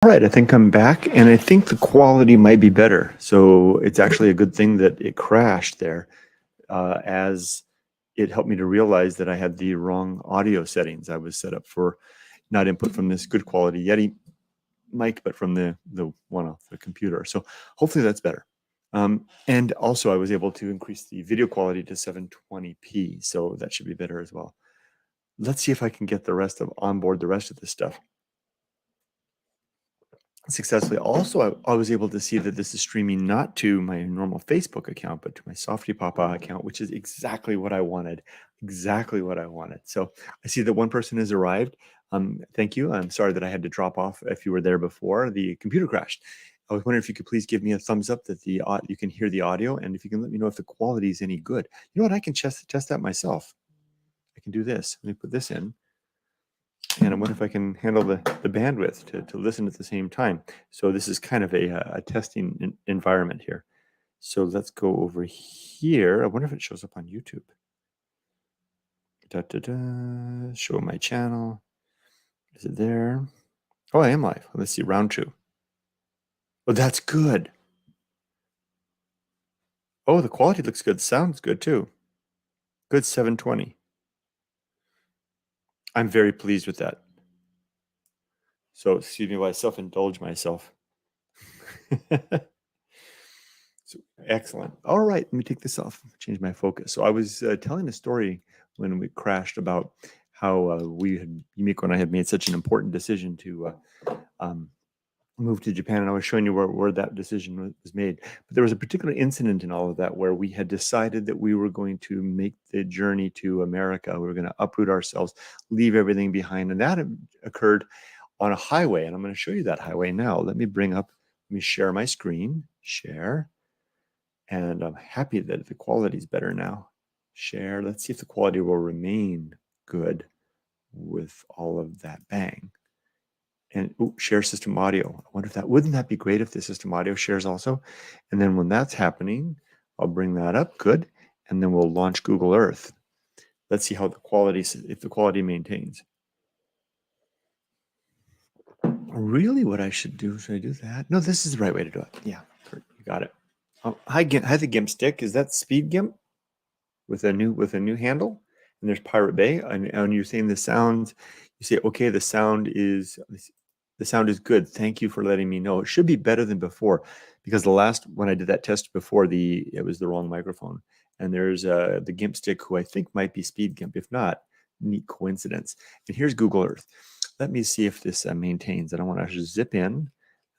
All right, I think I'm back, and I think the quality might be better. So it's actually a good thing that it crashed there, as it helped me to realize that I had the wrong audio settings. I was set up for not input from this good quality Yeti mic, but from the one off the computer. So hopefully that's better. And also I was able to increase the video quality to 720p, so that should be better as well. Let's see if I can get the rest of onboard the rest of this stuff successfully. Also, I was able to see that this is streaming not to my normal Facebook account, but to my Softy Papa account, which is exactly what I wanted. Exactly what I wanted. So I see that one person has arrived. Thank you. I'm sorry that I had to drop off if you were there before. The computer crashed. I was wondering if you could please give me a thumbs up that you can hear the audio, and if you can let me know if the quality is any good. You know what? I can test that myself. I can do this. Let me put this in. And I wonder if I can handle the bandwidth to listen at the same time. So this is kind of a testing environment here. So let's go over here. I wonder if it shows up on YouTube. Show my channel. Is it there? Oh, I am live. Let's see, round 2. Oh, that's good. Oh, the quality looks good. Sounds good too. Good 720. I'm very pleased with that. So excuse me while I self-indulge myself. So, excellent. All right, let me take this off, change my focus. So I was telling a story when we crashed about how Yumiko and I had made such an important decision to um, move to Japan, and I was showing you where that decision was made. But there was a particular incident in all of that where we had decided that we were going to make the journey to America. We were going to uproot ourselves, leave everything behind, and that occurred on a highway. And I'm going to show you that highway now. Let me share my screen, share. And I'm happy that the quality is better now. Share. Let's see if the quality will remain good with all of that bang. And share system audio. I wonder if wouldn't that be great if the system audio shares also? And then when that's happening, I'll bring that up. Good. And then we'll launch Google Earth. Let's see how if the quality maintains. Really, what I should do? Should I do that? No, this is the right way to do it. Yeah, you got it. Oh, hi, the GIMP stick. Is that Speed GIMP? With a new handle, and there's Pirate Bay, and you're saying the sound. You say, okay, the sound is good. Thank you for letting me know. It should be better than before, because when I did that test before, it was the wrong microphone. And there's the GIMP stick, who I think might be Speed GIMP. If not, neat coincidence. And here's Google Earth. Let me see if this maintains. I don't want to zip in.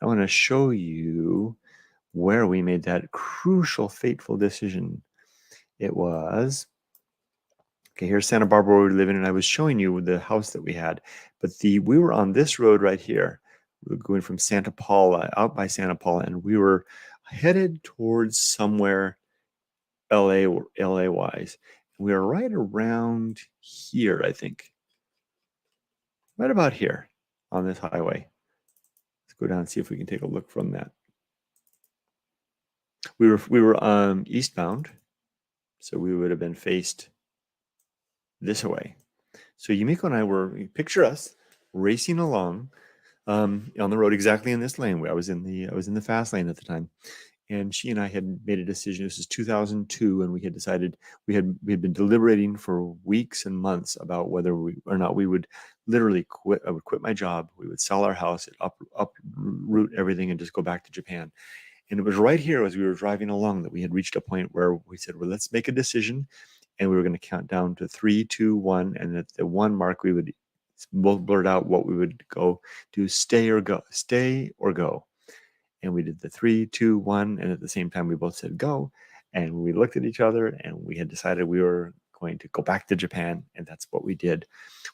I want to show you where we made that crucial, fateful decision. It was, okay, here's Santa Barbara where we live in, and I was showing you the house that we had. But we were on this road right here. We were going from Santa Paula, out by Santa Paula, and we were headed towards somewhere LA wise. We were right around here, I think. Right about here on this highway. Let's go down and see if we can take a look from that. We were eastbound, so we would have been faced this way. So Yumiko and I picture us racing along on the road exactly in this lane where I was in the fast lane at the time. And she and I had made a decision. This is 2002, and we had decided we had been deliberating for weeks and months about whether or not we would literally quit. I would quit my job. We would sell our house, uproot everything, and just go back to Japan. And it was right here as we were driving along that we had reached a point where we said, well, let's make a decision. And we were going to count down to 3, 2, 1. And at the 1 mark, we would both blurt out what we would go do, stay or go. And we did the 3, 2, 1. And at the same time, we both said go. And we looked at each other, and we had decided we were going to go back to Japan. And that's what we did,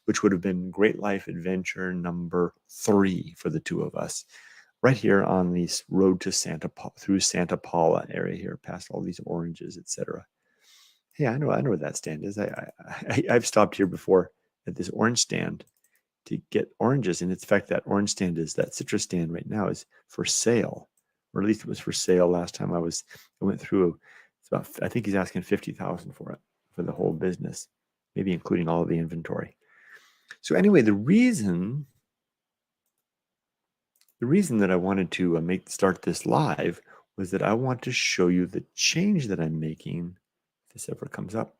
which would have been great life adventure number 3 for the two of us. Right here on this road to through Santa Paula area here, past all these oranges, etc. Hey, I know where that stand is. I've stopped here before at this orange stand to get oranges, and in fact, that orange stand that citrus stand right now is for sale, or at least it was for sale last time I went through. It's about, I think he's asking $50,000 for it, for the whole business, maybe including all of the inventory. So anyway, the reason The reason that I wanted to start this live was that I want to show you the change that I'm making, if this ever comes up,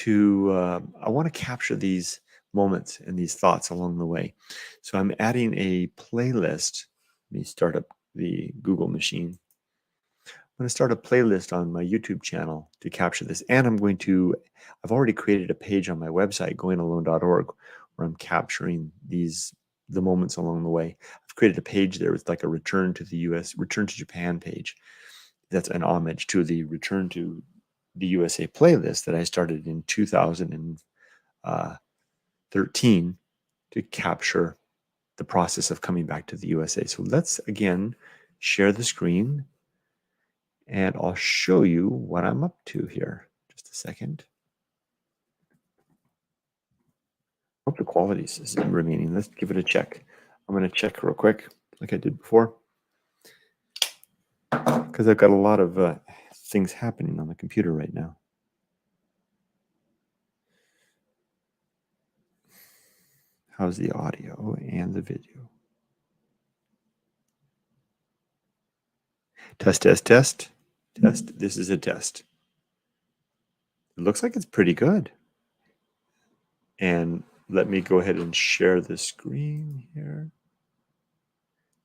I want to capture these moments and these thoughts along the way. So I'm adding a playlist. Let me start up the Google machine. I'm going to start a playlist on my YouTube channel to capture this. And I've already created a page on my website, goingalone.org, where I'm capturing the moments along the way. I've created a page there with like a return to Japan page. That's an homage to the Return to the USA playlist that I started in 2013 to capture the process of coming back to the USA. So let's again share the screen and I'll show you what I'm up to here. Just a second. Hope the quality is remaining. Let's give it a check. I'm going to check real quick like I did before because I've got a lot of things happening on the computer right now. How's the audio and the video? Test, test, test, test. This is a test. It looks like it's pretty good. And let me go ahead and share the screen here.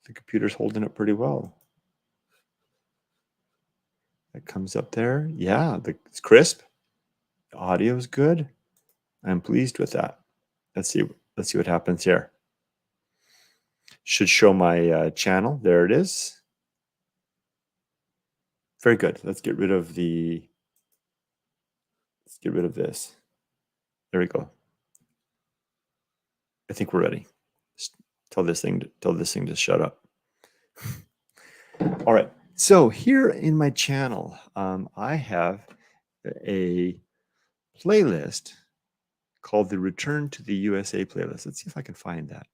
The computer's holding up pretty well. That comes up there. Yeah, it's crisp. The audio is good. I'm pleased with that. Let's see what happens here. Should show my channel. There it is. Very good. Let's get rid of this. There we go. I think we're ready. Just tell this thing to shut up. All right. So here in my channel, I have a playlist called the Return to the USA playlist. Let's see if I can find that.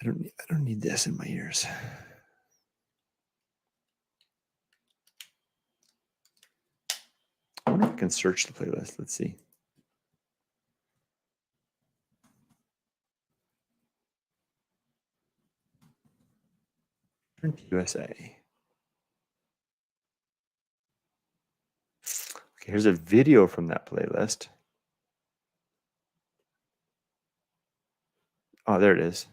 I don't need this in my ears. I wonder if I can search the playlist. Let's see. Return to USA. Okay, here's a video from that playlist. Oh, there it is.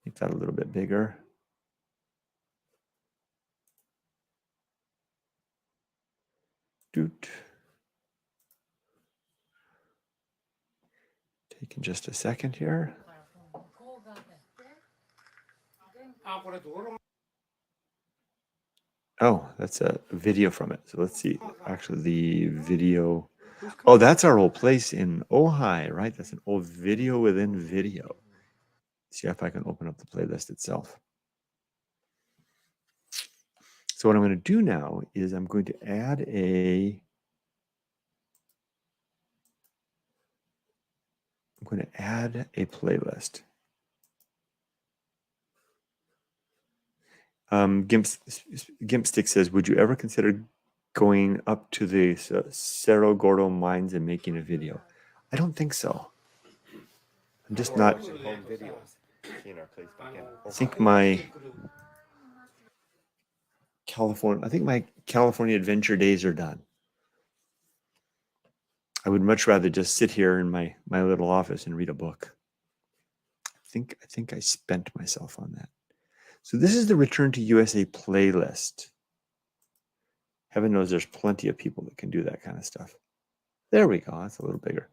Make that a little bit bigger. Doot. Taking just a second here. Oh, that's a video from it. So let's see. Actually, the video. Oh, that's our old place in Ojai, right? That's an old video within video. See if I can open up the playlist itself. So what I'm going to do now is I'm going to add a playlist. Gimpstick says, would you ever consider going up to the Cerro Gordo mines and making a video? I don't think so. I'm just not. Home videos. I think my California adventure days are done. I would much rather just sit here in my little office and read a book. I think I spent myself on that. So this is the Return to USA playlist. Heaven knows there's plenty of people that can do that kind of stuff. There we go. That's a little bigger.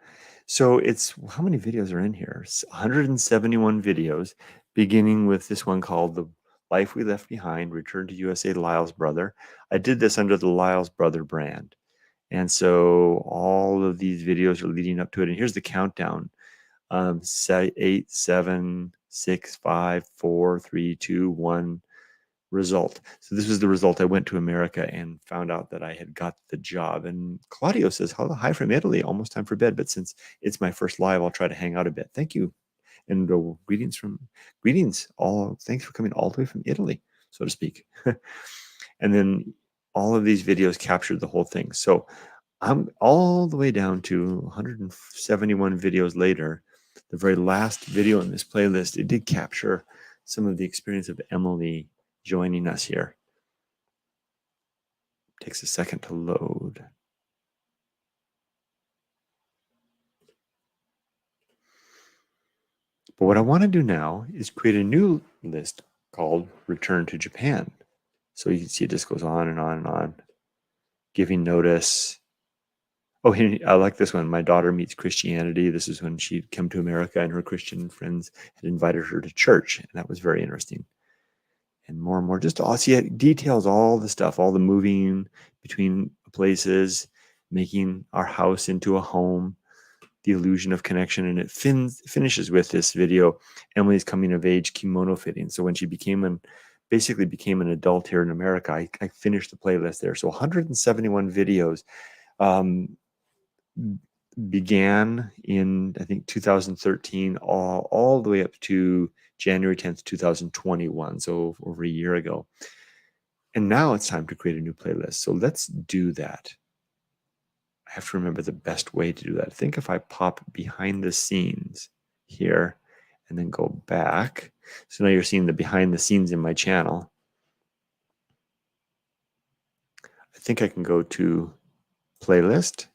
So how many videos are in here? It's 171 videos, beginning with this one called The Life We Left Behind, Return to USA, Lyle's Brother. I did this under the Lyle's Brother brand. And so all of these videos are leading up to it. And here's the countdown. 8, 7, 6, 5, 4, 3, 2, 1 result. So this was the result. I went to America and found out that I had got the job. And Claudio says, hello, hi from Italy, almost time for bed. But since it's my first live, I'll try to hang out a bit. Thank you. And greetings all. Thanks for coming all the way from Italy, so to speak. And then all of these videos captured the whole thing. So I'm all the way down to 171 videos later. The very last video in this playlist, it did capture some of the experience of Emily joining us here. It takes a second to load. But what I want to do now is create a new list called Return to Japan. So you can see it just goes on and on and on. Giving notice. Oh, I like this one. My daughter meets Christianity. This is when she'd come to America and her Christian friends had invited her to church. And that was very interesting. And more, just all see it details all the stuff, all the moving between places, making our house into a home, the illusion of connection. And it finishes with this video, Emily's coming of age kimono fitting. So when she basically became an adult here in America, I finished the playlist there. So 171 videos. Began in, I think, 2013, all the way up to January 10th, 2021, so over a year ago. And now it's time to create a new playlist. So let's do that. I have to remember the best way to do that. I think if I pop behind the scenes here and then go back. So now you're seeing the behind the scenes in my channel. I think I can go to playlist.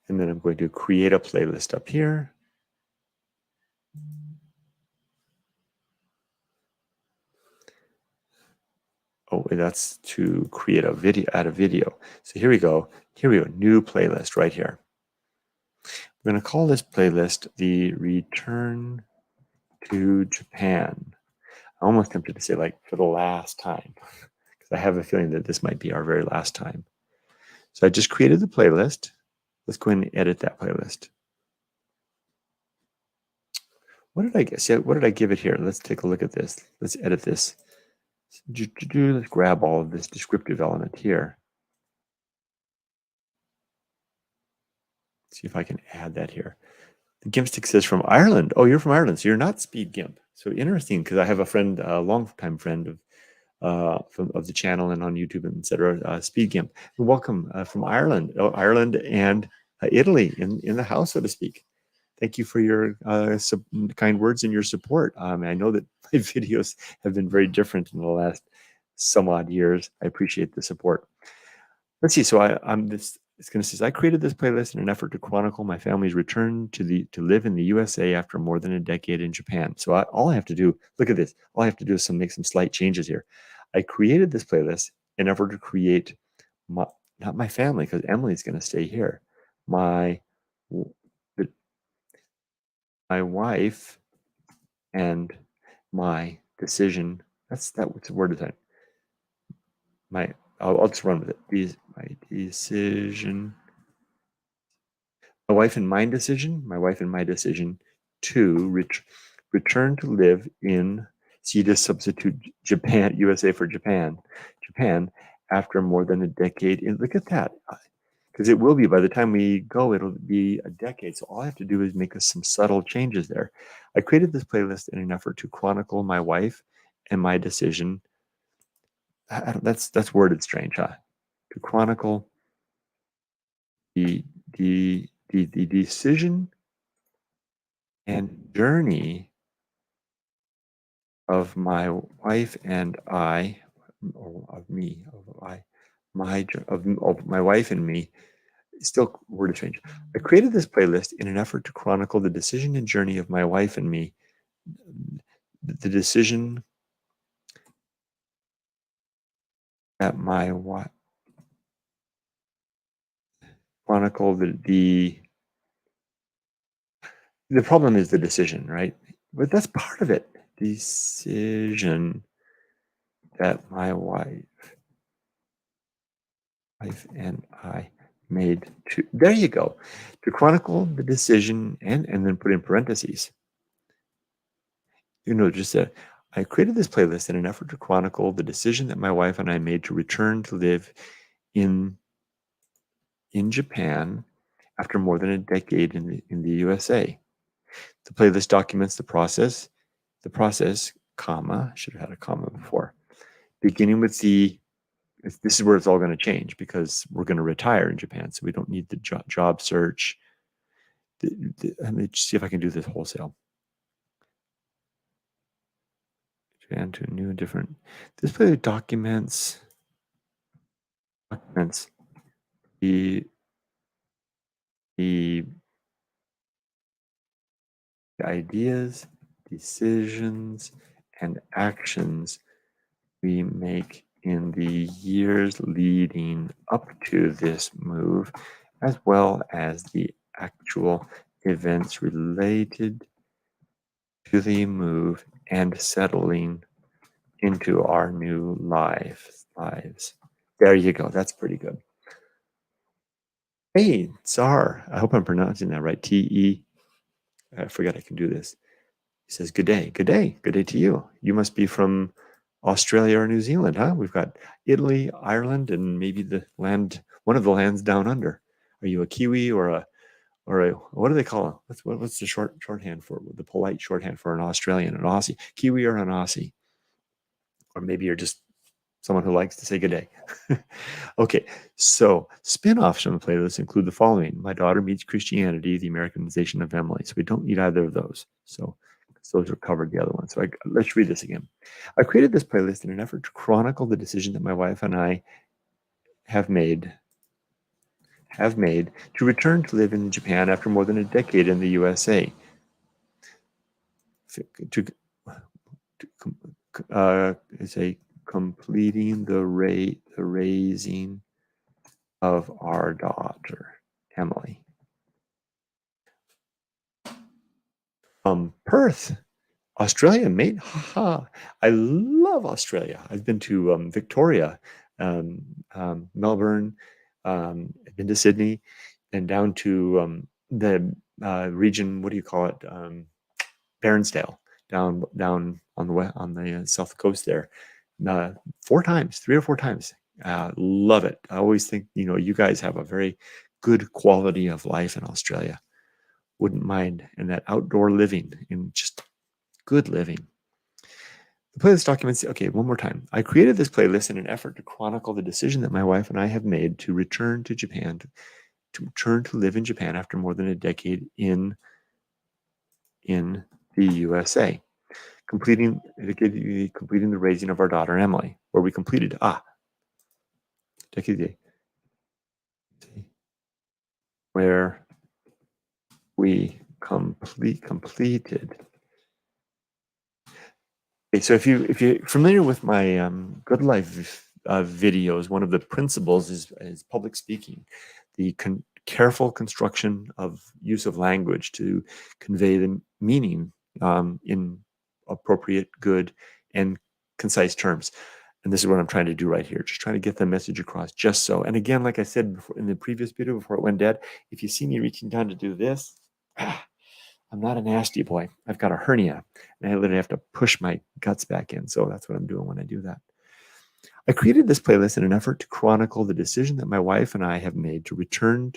And then I'm going to create a playlist up here. Oh, that's to create a video, add a video. So here we go. Here we go, new playlist right here. We're going to call this playlist the Return to Japan. I'm almost tempted to say like for the last time, because I have a feeling that this might be our very last time. So I just created the playlist. Let's go ahead and edit that playlist. What did I get? See, what did I give it here? Let's take a look at this. Let's edit this. Let's grab all of this descriptive element here. See if I can add that here. The GIMP stick says from Ireland. Oh, you're from Ireland, so you're not Speed GIMP. So interesting, because I have a friend, a long-time friend of the channel and on YouTube and etc. Speed GIMP. Welcome from Ireland, Ireland and Italy in the house, so to speak. Thank you for your kind words and your support. I know that my videos have been very different in the last some odd years. I appreciate the support. Let's see. So it's going to say, I created this playlist in an effort to chronicle my family's return to live in the USA after more than a decade in Japan. So all I have to do, look at this. All I have to do is make some slight changes here. I created this playlist in an effort to create not my family, because Emily's going to stay here. My wife and my decision. What's the word is that? I'll just run with it. My decision. My wife and my decision to return to live in, see to substitute Japan, USA for Japan after more than a decade. And look at that. Because it will be, by the time we go, it'll be a decade. So all I have to do is make some subtle changes there. I created this playlist in an effort to chronicle my wife and my decision. That's worded strange, huh? To chronicle the decision and journey of my wife and I, or of me, of my wife and me. Still worded strange. I created this playlist in an effort to chronicle the decision and journey of my wife and me. The decision that my wife chronicle the problem is the decision, right? But that's part of it. Decision that my wife and I made to, there you go, to chronicle the decision and then put in parentheses. Just that I created this playlist in an effort to chronicle the decision that my wife and I made to return to live in Japan after more than a decade in the USA. The playlist documents the process, comma, should have had a comma before, beginning with the this is where it's all going to change because we're going to retire in Japan, so we don't need the job search. Let me see if I can do this wholesale. Japan to new and different. Display documents the ideas, decisions, and actions we make in the years leading up to this move, as well as the actual events related to the move and settling into our new lives. There you go. That's pretty good. Hey, Tsar. I hope I'm pronouncing that right. T-E. I forgot I can do this. He says, good day. Good day. Good day to you. You must be from Australia or New Zealand, huh? We've got Italy, Ireland, and maybe one of the lands down under. Are you a Kiwi or a what do they call it? What's the shorthand for the polite shorthand for an Australian, an Aussie, Kiwi or an Aussie? Or maybe you're just someone who likes to say good day. Okay, so spin-offs from the playlist include the following: My Daughter Meets Christianity, The Americanization of Emily. So we don't need either of those. So those are covered, the other ones. So let's read this again. I created this playlist in an effort to chronicle the decision that my wife and I have made to return to live in Japan after more than a decade in the USA. Completing the raising of our daughter, Emily. Perth, Australia, mate. Haha. I love Australia. I've been to Victoria, Melbourne, I've been to Sydney, and down to the region. What do you call it? Bairnsdale, down on the south coast there. 3 or 4 times. Love it. I always think, you guys have a very good quality of life in Australia. Wouldn't mind. And that outdoor living and just good living. The playlist documents, okay, one more time. I created this playlist in an effort to chronicle the decision that my wife and I have made to return to Japan, to return to live in Japan after more than a decade in the USA. Completing the raising of our daughter, Emily, where we completed, where we completed. Okay, so if you're familiar with my Good Life videos, one of the principles is public speaking, the careful construction of use of language to convey the meaning in appropriate, good, and concise terms. And this is what I'm trying to do right here, just trying to get the message across just so. And again, like I said before in the previous video before it went dead, if you see me reaching down to do this, I'm not a nasty boy. I've got a hernia, and I literally have to push my guts back in. So that's what I'm doing when I do that. I created this playlist in an effort to chronicle the decision that my wife and I have made to return.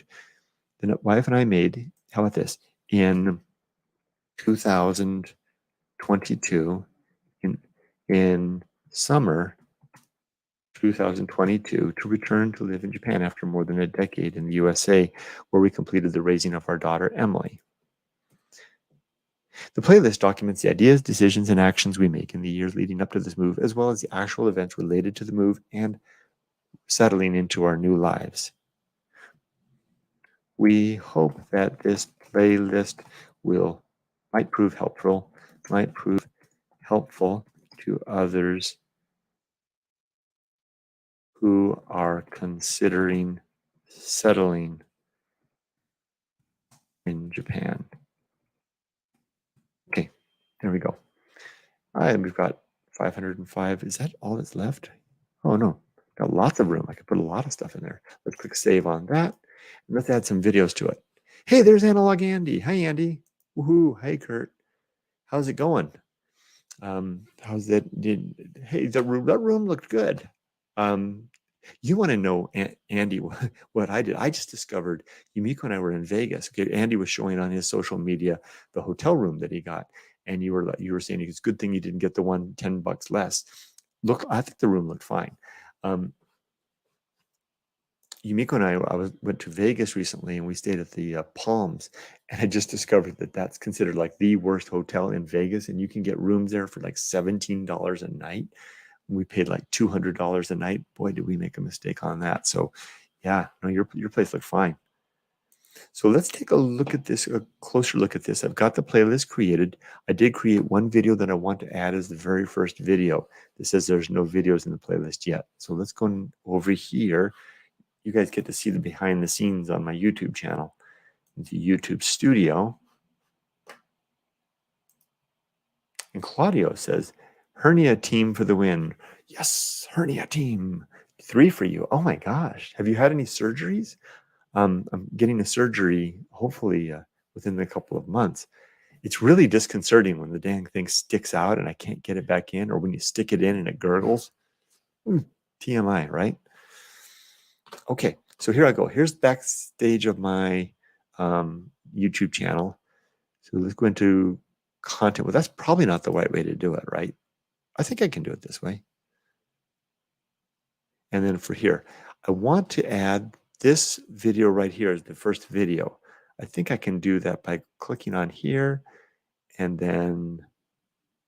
The wife and I made, how about this, in 2022, in summer 2022, to return to live in Japan after more than a decade in the USA, where we completed the raising of our daughter, Emily. The playlist documents the ideas, decisions, and actions we make in the years leading up to this move, as well as the actual events related to the move and settling into our new lives. We hope that this playlist might prove helpful to others who are considering settling in Japan. Okay, there we go. All right, we've got 505. Is that all that's left? Oh no, got lots of room. I could put a lot of stuff in there. Let's click save on that. And let's add some videos to it. Hey, there's Analog Andy. Hi, Andy. Woohoo. Hey, Kurt. How's it going? How's that? Hey, that room looked good. You want to know, Andy, what I did? I just discovered Yumiko and I were in Vegas. Okay, Andy was showing on his social media the hotel room that he got, and you were saying it's a good thing you didn't get the one $10 less. Look, I think the room looked fine. Yumiko and I went to Vegas recently, and we stayed at the Palms, and I just discovered that that's considered like the worst hotel in Vegas, and you can get rooms there for like $17 a night. We paid like $200 a night. Boy, did we make a mistake on that. So, yeah, no, your place looked fine. So let's take a look at this, a closer look at this. I've got the playlist created. I did create one video that I want to add as the very first video. This says there's no videos in the playlist yet. So let's go over here. You guys get to see the behind the scenes on my YouTube channel, the YouTube studio. And Claudio says, hernia team for the win. Yes, hernia team. 3 for you. Oh my gosh. Have you had any surgeries? I'm getting a surgery, hopefully within a couple of months. It's really disconcerting when the dang thing sticks out and I can't get it back in, or when you stick it in and it gurgles. TMI, right? Okay, so here I go. Here's backstage of my YouTube channel. So let's go into content. Well, that's probably not the right way to do it, right? I think I can do it this way. And then for here, I want to add this video right here as the first video. I think I can do that by clicking on here and then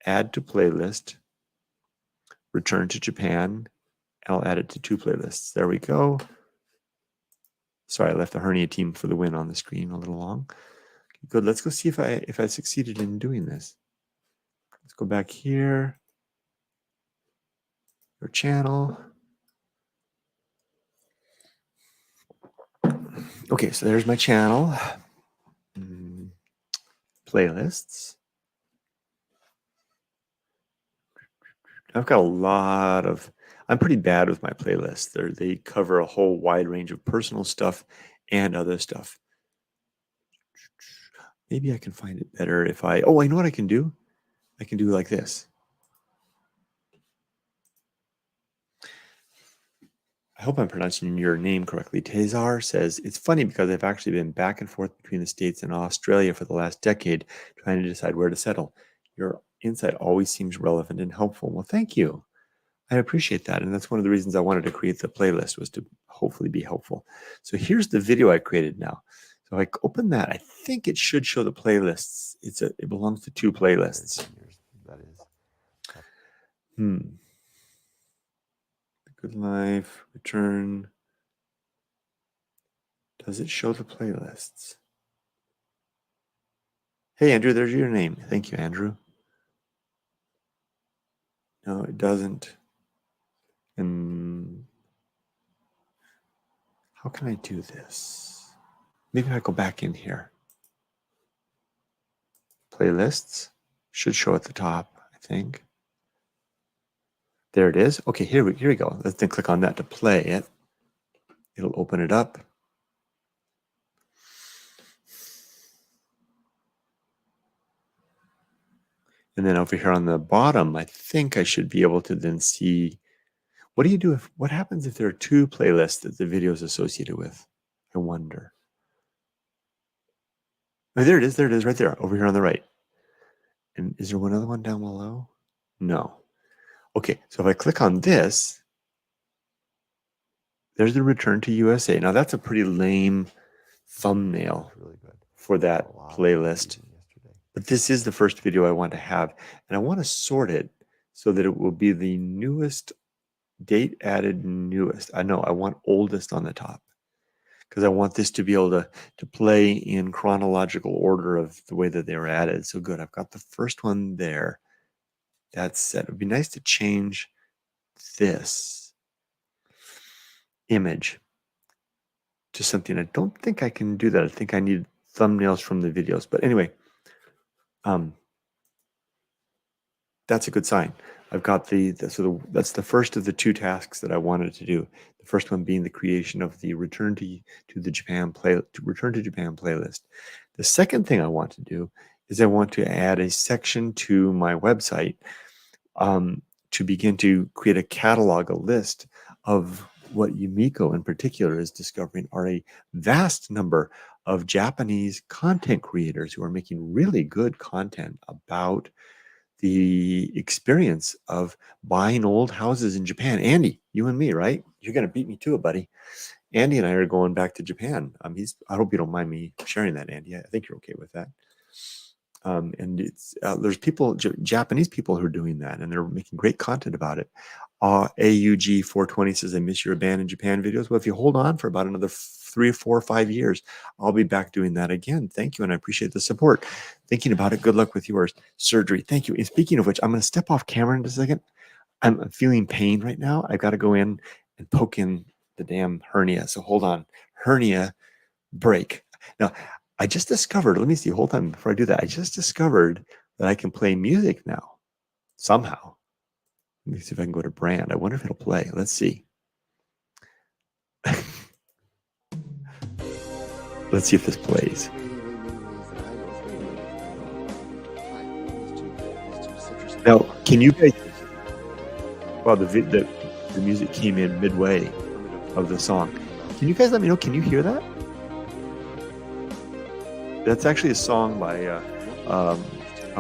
add to playlist, return to Japan. I'll add it to 2 playlists. There we go. Sorry, I left the hernia team for the win on the screen a little long. Good. Let's go see if I succeeded in doing this. Let's go back here. Your channel. Okay, so there's my channel. Playlists. I've got a lot of, I'm pretty bad with my playlists. They cover a whole wide range of personal stuff and other stuff. Maybe I can find it better if I know what I can do? I can do like this. I hope I'm pronouncing your name correctly. Tezar says, it's funny because I've actually been back and forth between the States and Australia for the last decade, trying to decide where to settle. Your insight always seems relevant and helpful. Well, thank you. I appreciate that. And that's one of the reasons I wanted to create the playlist, was to hopefully be helpful. So here's the video I created now. So if I open that, I think it should show the playlists. It belongs to 2 playlists. That is. Good Life, return. Does it show the playlists? Hey, Andrew, there's your name. Thank you, Andrew. No, it doesn't. And how can I do this? Maybe I go back in here. Playlists should show at the top, I think. There it is. Okay, here we go. Let's then click on that to play it. It'll open it up. And then over here on the bottom, I think I should be able to then see, what do you do what happens if there are 2 playlists that the video is associated with? I wonder. Oh, there it is right there, over here on the right. And is there one other one down below? No. Okay, so if I click on this, there's the return to USA. Now that's a pretty lame thumbnail for that playlist. But this is the first video I want to have. And I want to sort it so that it will be the newest, date added newest. I want oldest on the top, because I want this to be able to play in chronological order of the way that they were added. So good, I've got the first one there. That's set. It would be nice to change this image to something. I don't think I can do that. I think I need thumbnails from the videos. But anyway, that's a good sign. I've got that's the first of the 2 tasks that I wanted to do. The first one being the creation of the return to Japan playlist. The second thing I want to do is I want to add a section to my website to begin to create a catalog, a list of what Yumiko in particular is discovering are a vast number of Japanese content creators who are making really good content about the experience of buying old houses in Japan. Andy, you and me, right? You're going to beat me to it, buddy. Andy and I are going back to Japan. I hope you don't mind me sharing that, Andy. I think you're okay with that. And it's there's Japanese people who are doing that, and they're making great content about it. AUG 420 says, "I miss your band in Japan videos." Well, if you hold on for about another 3 or 4 or 5 years, I'll be back doing that again. Thank you, and I appreciate the support. Thinking about it. Good luck with yours. Surgery. Thank you. And speaking of which, I'm going to step off camera in a second. I'm feeling pain right now. I've got to go in and poke in the damn hernia. So hold on. Hernia break. Now, I just discovered, let me see, hold on before I do that. I just discovered that I can play music now somehow. Let me see if I can go to brand. I wonder if it'll play. Let's see. Let's see if this plays. Now, can you guys? Well, the music came in midway of the song. Can you guys let me know? Can you hear that? That's actually a song by a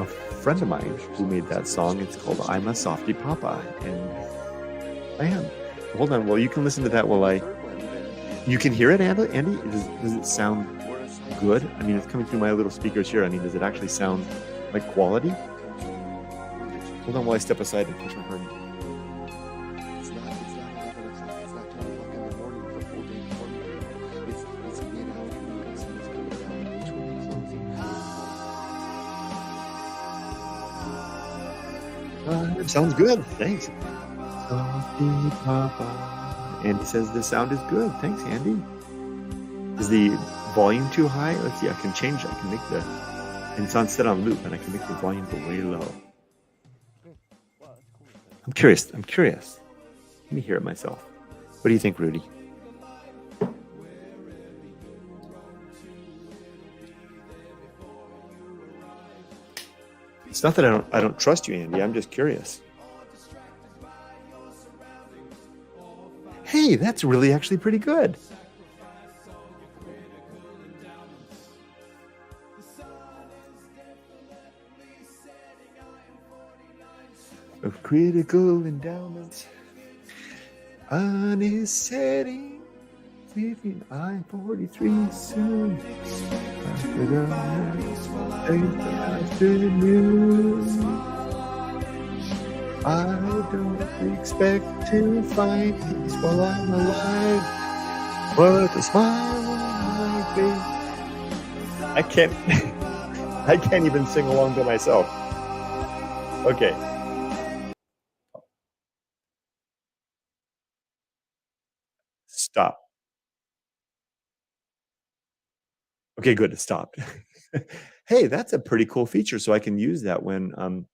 friend of mine who made that song. It's called "I'm a Softy Papa," and I am. Hold on. Well, you can listen to that while you can hear it, Andy. Andy, does it sound good? I mean, it's coming through my little speakers here. I mean, does it actually sound like quality? Hold on while I step aside and push my hernia. It's not 10 o'clock in the morning for 4 days before me. It's mid-afternoon. The sun is going down. It's really closing. It sounds good. Thanks. Softy Papa. Andy says the sound is good. Thanks, Andy. Is the volume too high? Let's see. I can change. I can make and it's on set on loop, and I can make the volume go way low. I'm curious. Let me hear it myself. What do you think, Rudy? It's not that I don't trust you, Andy. I'm just curious. Hey, that's really actually pretty good. Of critical endowments on his setting, leaving I-43 soon. Afternoon, I don't expect to find peace while I'm alive, but a smile on my face. I can't even sing along to myself. Okay. Stop. Okay, good. It stopped. Hey, that's a pretty cool feature. So I can use that when I'm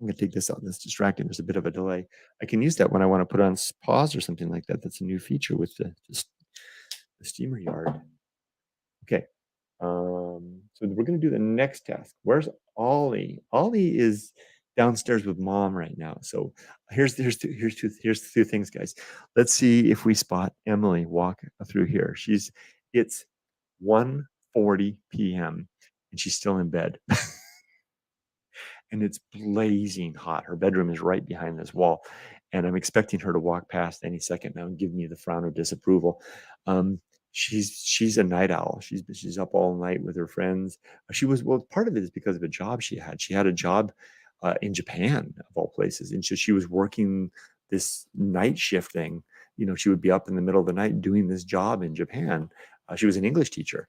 gonna take this out. That's distracting. There's a bit of a delay. I can use that when I want to put on pause or something like that. That's a new feature with the steamer yard. Okay. So we're gonna do the next task. Where's Ollie? Ollie is downstairs with mom right now. So here's two things, guys. Let's see if we spot Emily walk through here. It's 1:40 p.m. and she's still in bed. And it's blazing hot. Her bedroom is right behind this wall, and I'm expecting her to walk past any second now and give me the frown of disapproval. Um, she's a night owl. She's up all night with her friends. Well, part of it is because of a job she had. She had a job in Japan of all places, and so she was working this night shift thing. You know, she would be up in the middle of the night doing this job in Japan. She was an English teacher,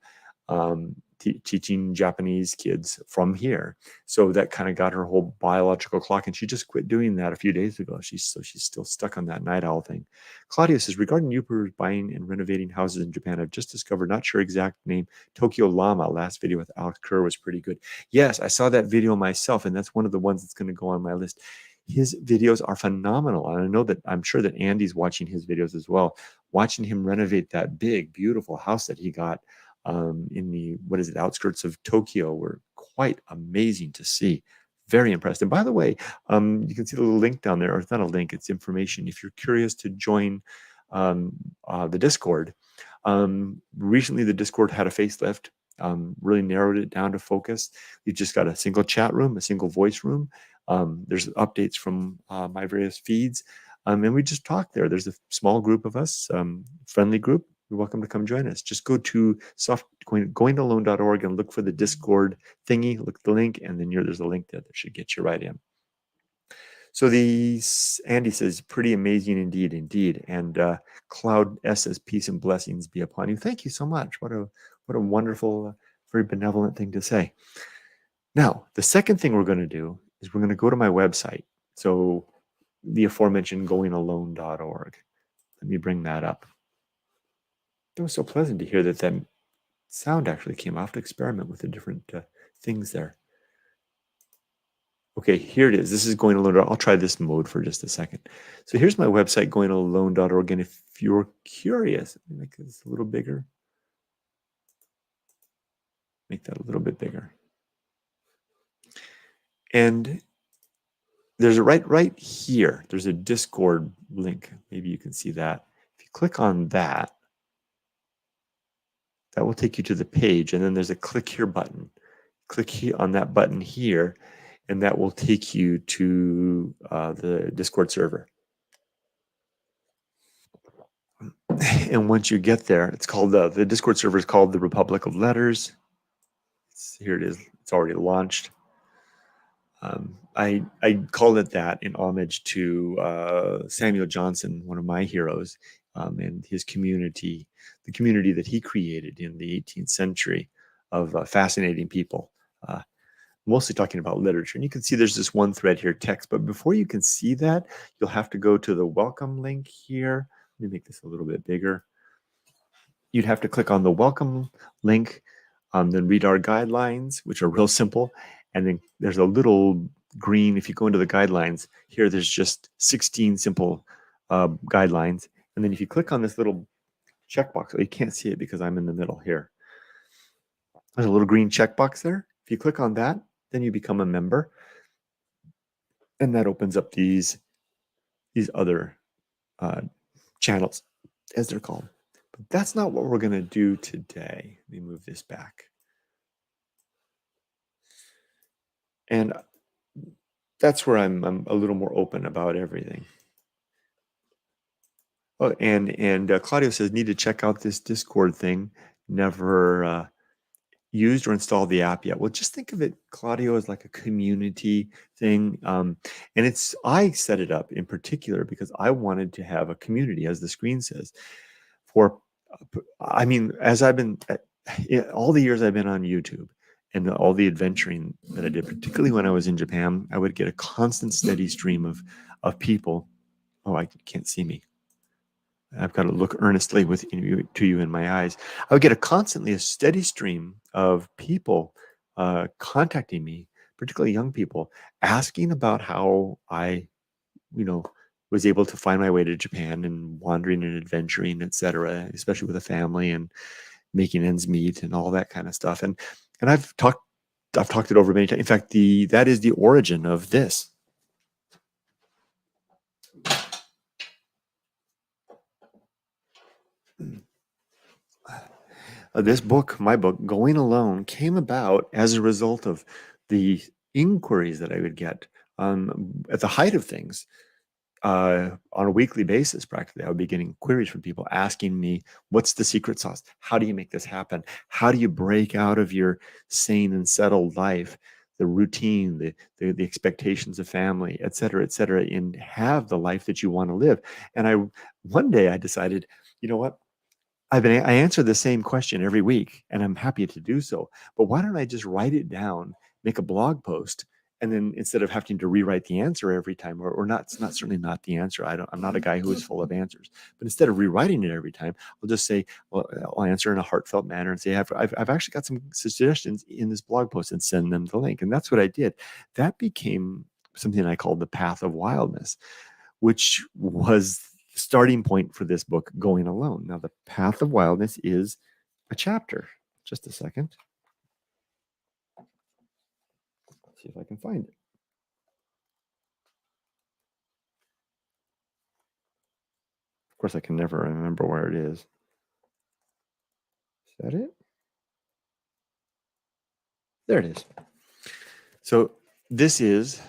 teaching Japanese kids from here. So that kind of got her whole biological clock, and she just quit doing that a few days ago. She's still stuck on that night owl thing. Claudia says, regarding YouTubers buying and renovating houses in Japan, I've just discovered, not sure exact name, Tokyo Llama. Last video with Alex Kerr was pretty good. Yes, I saw that video myself, and that's one of the ones that's going to go on my list. His videos are phenomenal, and I'm sure that Andy's watching his videos as well. Watching him renovate that big, beautiful house that he got in the outskirts of Tokyo were quite amazing to see. Very impressed. And by the way, you can see the little link down there, or it's not a link, it's information. If you're curious to join the Discord, recently the Discord had a facelift, really narrowed it down to focus. You've just got a single chat room, a single voice room. There's updates from my various feeds. And we just talk there. There's a small group of us, friendly group. you're welcome to come join us. Just go to goingalone.org and look for the Discord thingy, look at the link, and then there's a link there that should get you right in. So Andy says, pretty amazing indeed. And Cloud S says, peace and blessings be upon you. Thank you so much. What a wonderful, very benevolent thing to say. Now, the second thing we're going to do is we're going to go to my website. So the aforementioned goingalone.org. Let me bring that up. It was so pleasant to hear that sound actually came off to experiment with the different things there. Okay, here it is. This is goingalone. I'll try this mode for just a second. So here's my website, goingalone.org. And if you're curious, let me make this a little bigger. Make that a little bit bigger. And there's a right here, there's a Discord link. Maybe you can see that. If you click on that, that will take you to the page. And then there's a click here button. Click here on that button here, and that will take you to the Discord server. And once you get there, it's called the Discord server is called the Republic of Letters. Here it is. It's already launched. I called it that in homage to Samuel Johnson, one of my heroes, and his community, the community that he created in the 18th century of fascinating people, mostly talking about literature. And you can see there's this one thread here, text, but before you can see that, you'll have to go to the welcome link here. Let me make this a little bit bigger. You'd have to click on the welcome link, then read our guidelines, which are real simple. And then there's a little green, if you go into the guidelines, here there's just 16 simple guidelines. And then if you click on this little checkbox, you can't see it because I'm in the middle here. There's a little green checkbox there. If you click on that, then you become a member. And that opens up these other channels, as they're called. But that's not what we're going to do today. Let me move this back. And that's where I'm a little more open about everything. Oh, and Claudio says, need to check out this Discord thing. Never used or installed the app yet. Well, just think of it, Claudio, as like a community thing. And I set it up in particular because I wanted to have a community, as the screen says. As I've been, all the years I've been on YouTube, and all the adventuring that I did, particularly when I was in Japan, I would get a constant, steady stream of people. Oh, I can't see me. I've got to look earnestly to you in my eyes. I would get a steady stream of people contacting me, particularly young people, asking about how I, was able to find my way to Japan and wandering and adventuring, etc., especially with a family and making ends meet and all that kind of stuff. And I've talked it over many times. In fact, that is the origin of this. This book, my book, Going Alone, came about as a result of the inquiries that I would get at the height of things. On a weekly basis, practically, I would be getting queries from people asking me, what's the secret sauce? How do you make this happen? How do you break out of your sane and settled life, the routine, the expectations of family, et cetera, and have the life that you want to live? And one day I decided, you know what? I answer the same question every week, and I'm happy to do so. But why don't I just write it down, make a blog post, and then instead of having to rewrite the answer every time, or not, it's not certainly not the answer. I'm not a guy who is full of answers. But instead of rewriting it every time, I'll just say, well, I'll answer in a heartfelt manner and say, I've actually got some suggestions in this blog post, and send them the link. And that's what I did. That became something I called the Path of Wildness, which was the starting point for this book, Going Alone. Now, the Path of Wildness is a chapter. Just a second. See if I can find it. Of course, I can never remember where it is. Is that it? There it is. So this is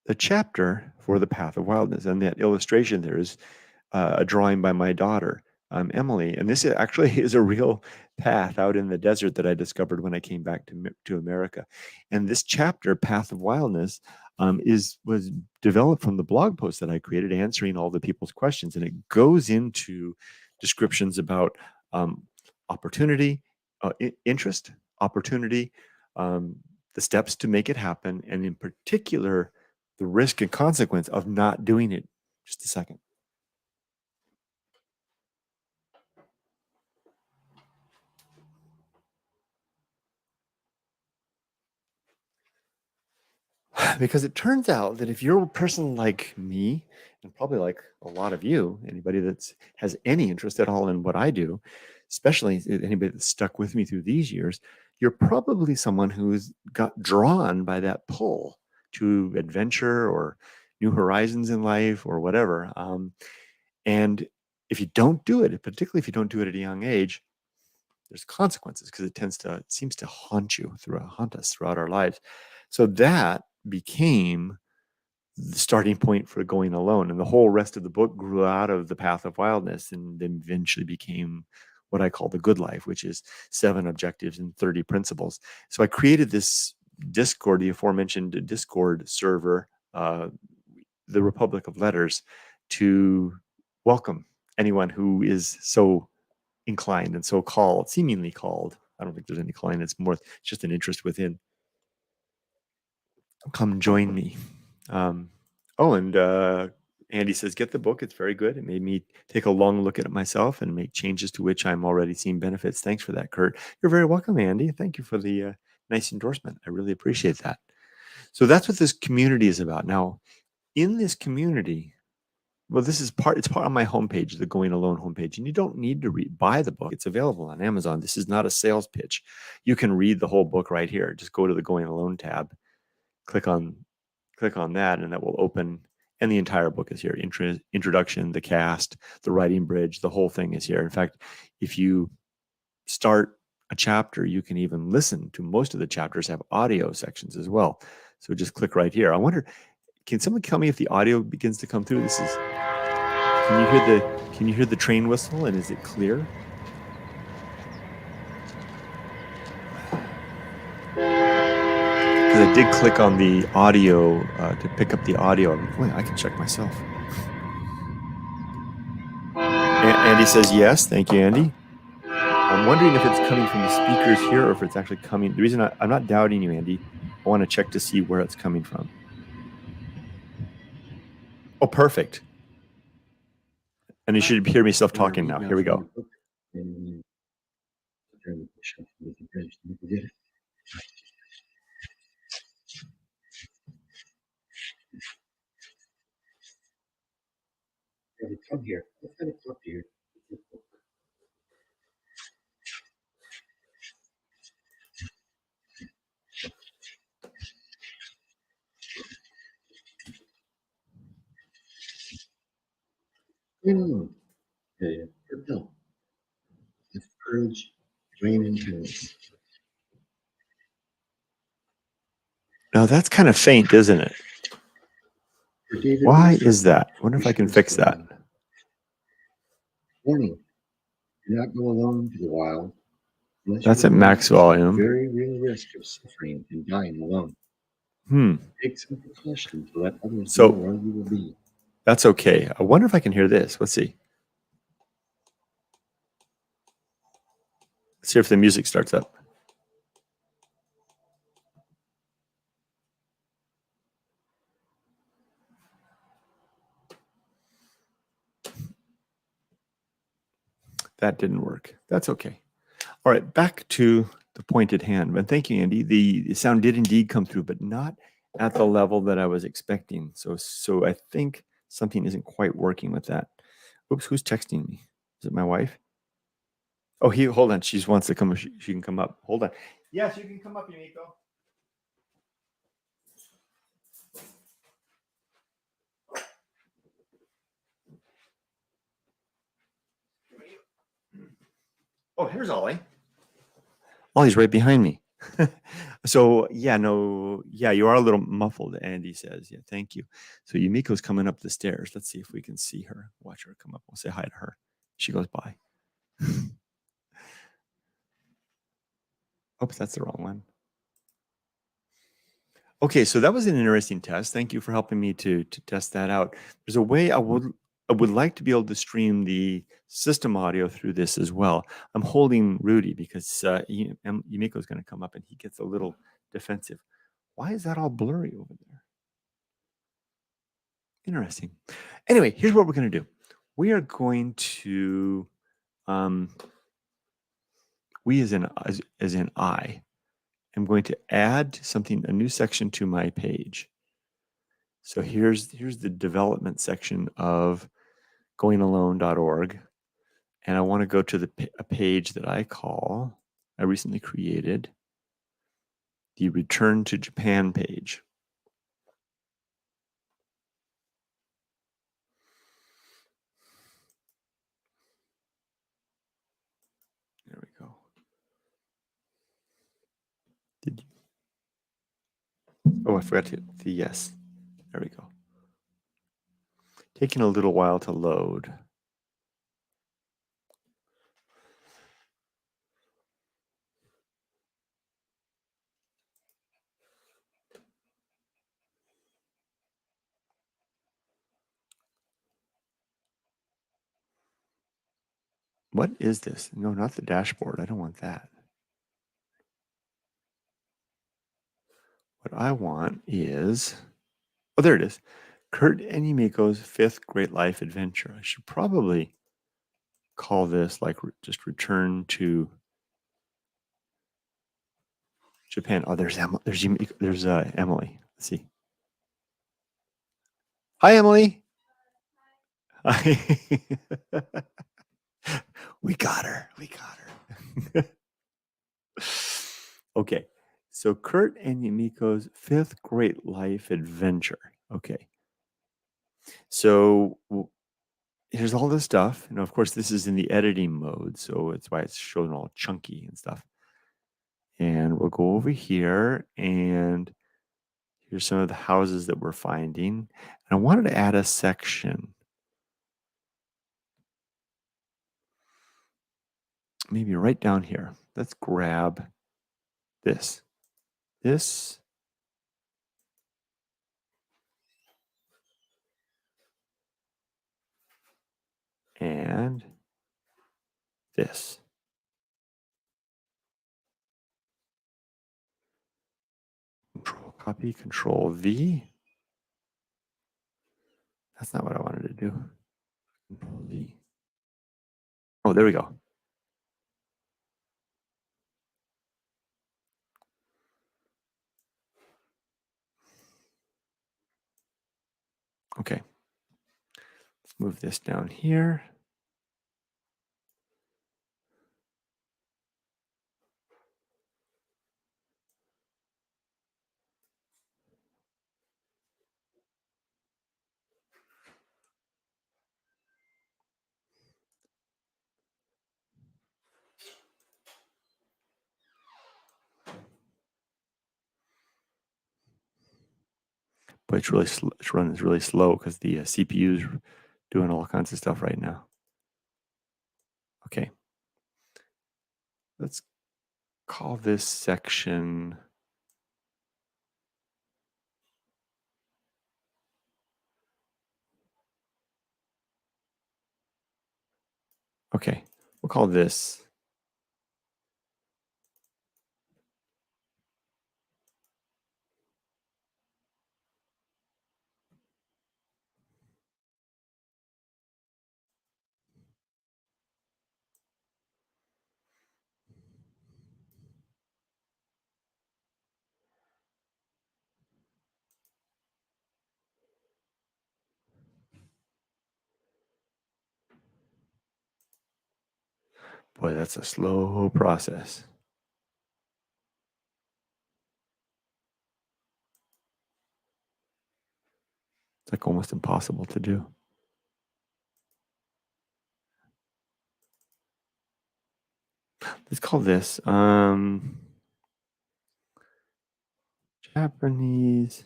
the chapter for the Path of Wildness, and that illustration there is a drawing by my daughter, Emily. And this actually is a real path out in the desert that I discovered when I came back to America. And this chapter, Path of Wildness, was developed from the blog post that I created, answering all the people's questions, and it goes into descriptions about opportunity, interest, opportunity, the steps to make it happen, and in particular, the risk and consequence of not doing it. Just a second. Because it turns out that if you're a person like me, and probably like a lot of you, anybody that has any interest at all in what I do, especially anybody that's stuck with me through these years, you're probably someone who's got drawn by that pull to adventure or new horizons in life or whatever. And if you don't do it, particularly if you don't do it at a young age, there's consequences because it seems to haunt us throughout our lives. So that became the starting point for Going Alone, and the whole rest of the book grew out of the Path of Wildness, and then eventually became what I call the Good Life, which is 7 objectives and 30 principles. So I created this Discord, the aforementioned Discord server, the Republic of Letters, to welcome anyone who is so inclined and so called, seemingly called. I don't think there's any calling. It's just an interest within. Come join me. And Andy says, get the book. It's very good. It made me take a long look at it myself and make changes to which I'm already seeing benefits. Thanks for that, Kurt. You're very welcome, Andy. Thank you for the nice endorsement. I really appreciate that. So that's what this community is about. Now, in this community, well, it's part of my homepage, the Going Alone homepage, and you don't need to buy the book. It's available on Amazon. This is not a sales pitch. You can read the whole book right here. Just go to the Going Alone tab, click on that, and that will open, and the entire book is here. Introduction, the cast, the writing bridge, the whole thing is here. In fact, if you start a chapter, you can even listen to most of the chapters have audio sections as well. So just click right here. I wonder, can someone tell me if the audio begins to come through? Can you hear the train whistle, and is it clear? Because I did click on the audio to pick up the audio. Wait, I can check myself. Andy says yes. Thank you, Andy. I'm wondering if it's coming from the speakers here or if it's actually coming. The reason I'm not doubting you, Andy, I want to check to see where it's coming from. Oh, perfect. And you should hear me self-talking now. Here we go. Come here. Let's have a talk here. No. No. Let's purge, drain, and cleanse. Now that's kind of faint, isn't it? Why is that? I wonder if I can fix that. Warning. Do not go alone to the wild. That's at max volume. Very real risk of suffering and dying alone. Take some precaution to let others know where you will be. That's okay. I wonder if I can hear this. Let's see. Let's see if the music starts up. That didn't work. That's okay. All right, back to the point at hand. But thank you, Andy. The sound did indeed come through, but not at the level that I was expecting. So I think something isn't quite working with that. Oops, who's texting me? Is it my wife? Oh, hold on. She wants to come. She can come up. Hold on. Yes, you can come up, Yumiko. Oh, here's Ollie. Ollie's right behind me. So yeah, no, yeah, you are a little muffled, Andy says. Yeah, thank you. So Yumiko's coming up the stairs. Let's see if we can see her. Watch her come up. We'll say hi to her. She goes by. Oops, that's the wrong one. Okay, so that was an interesting test. Thank you for helping me to test that out. There's a way I would like to be able to stream the system audio through this as well. I'm holding Rudy because Yumiko's going to come up and he gets a little defensive. Why is that all blurry over there? Interesting. Anyway, here's what we're going to do. We are going to, we as in I, am going to add something, a new section to my page. So here's the development section of goingalone.org. And I want to go to a page that I recently created, the Return to Japan page. There we go. I forgot to hit the yes. There we go. Taking a little while to load. What is this? No, not the dashboard. I don't want that. What I want is, oh, there it is. Kurt and Yumiko's fifth Great Life Adventure. I should probably call this like just Return to Japan. Oh, there's Emily. There's Emily. Let's see. Hi, Emily. Hi. We got her. Okay. So Kurt and Yumiko's fifth Great Life Adventure. Okay. So here's all this stuff. Of course, this is in the editing mode, so it's why it's showing all chunky and stuff. And we'll go over here, and here's some of the houses that we're finding. And I wanted to add a section. Maybe right down here. Let's grab this. This. And this. Control copy, Control V. That's not what I wanted to do. Control V. Oh, there we go. Okay. Let's move this down here. But it's really it's running really slow because the CPU is doing all kinds of stuff right now. Okay. Let's call this section. Okay. We'll call this. Boy, that's a slow process. It's like almost impossible to do. Let's call this. Japanese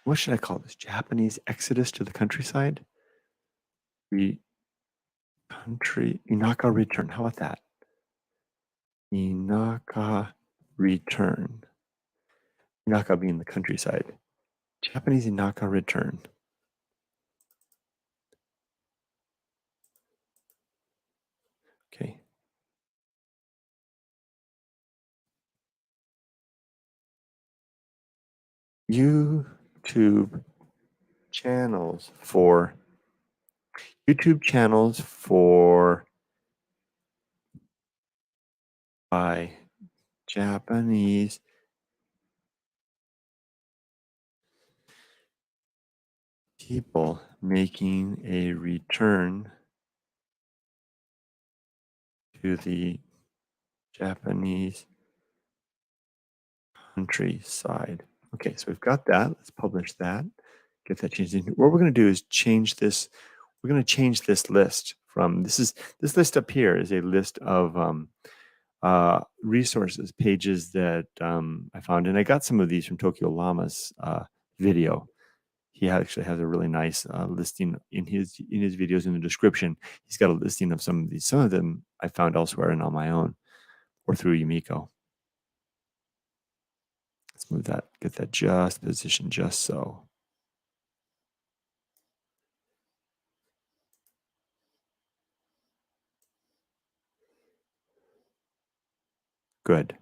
what should I call this? Japanese exodus to the countryside? The Inaka return. How about that? Inaka return. Inaka being the countryside. Japanese Inaka return. Okay. YouTube channels for by Japanese people making a return to the Japanese countryside. Okay, so we've got that. Let's publish that. Get that changed in. What we're going to do is change this. We're going to change this list from this list up here is a list of resources, pages that I found, and I got some of these from Tokyo Llama's video. He actually has a really nice listing in his videos in the description. He's got a listing of some of these. Some of them I found elsewhere and on my own or through Yumiko. Let's move that, get that just positioned just so. Good.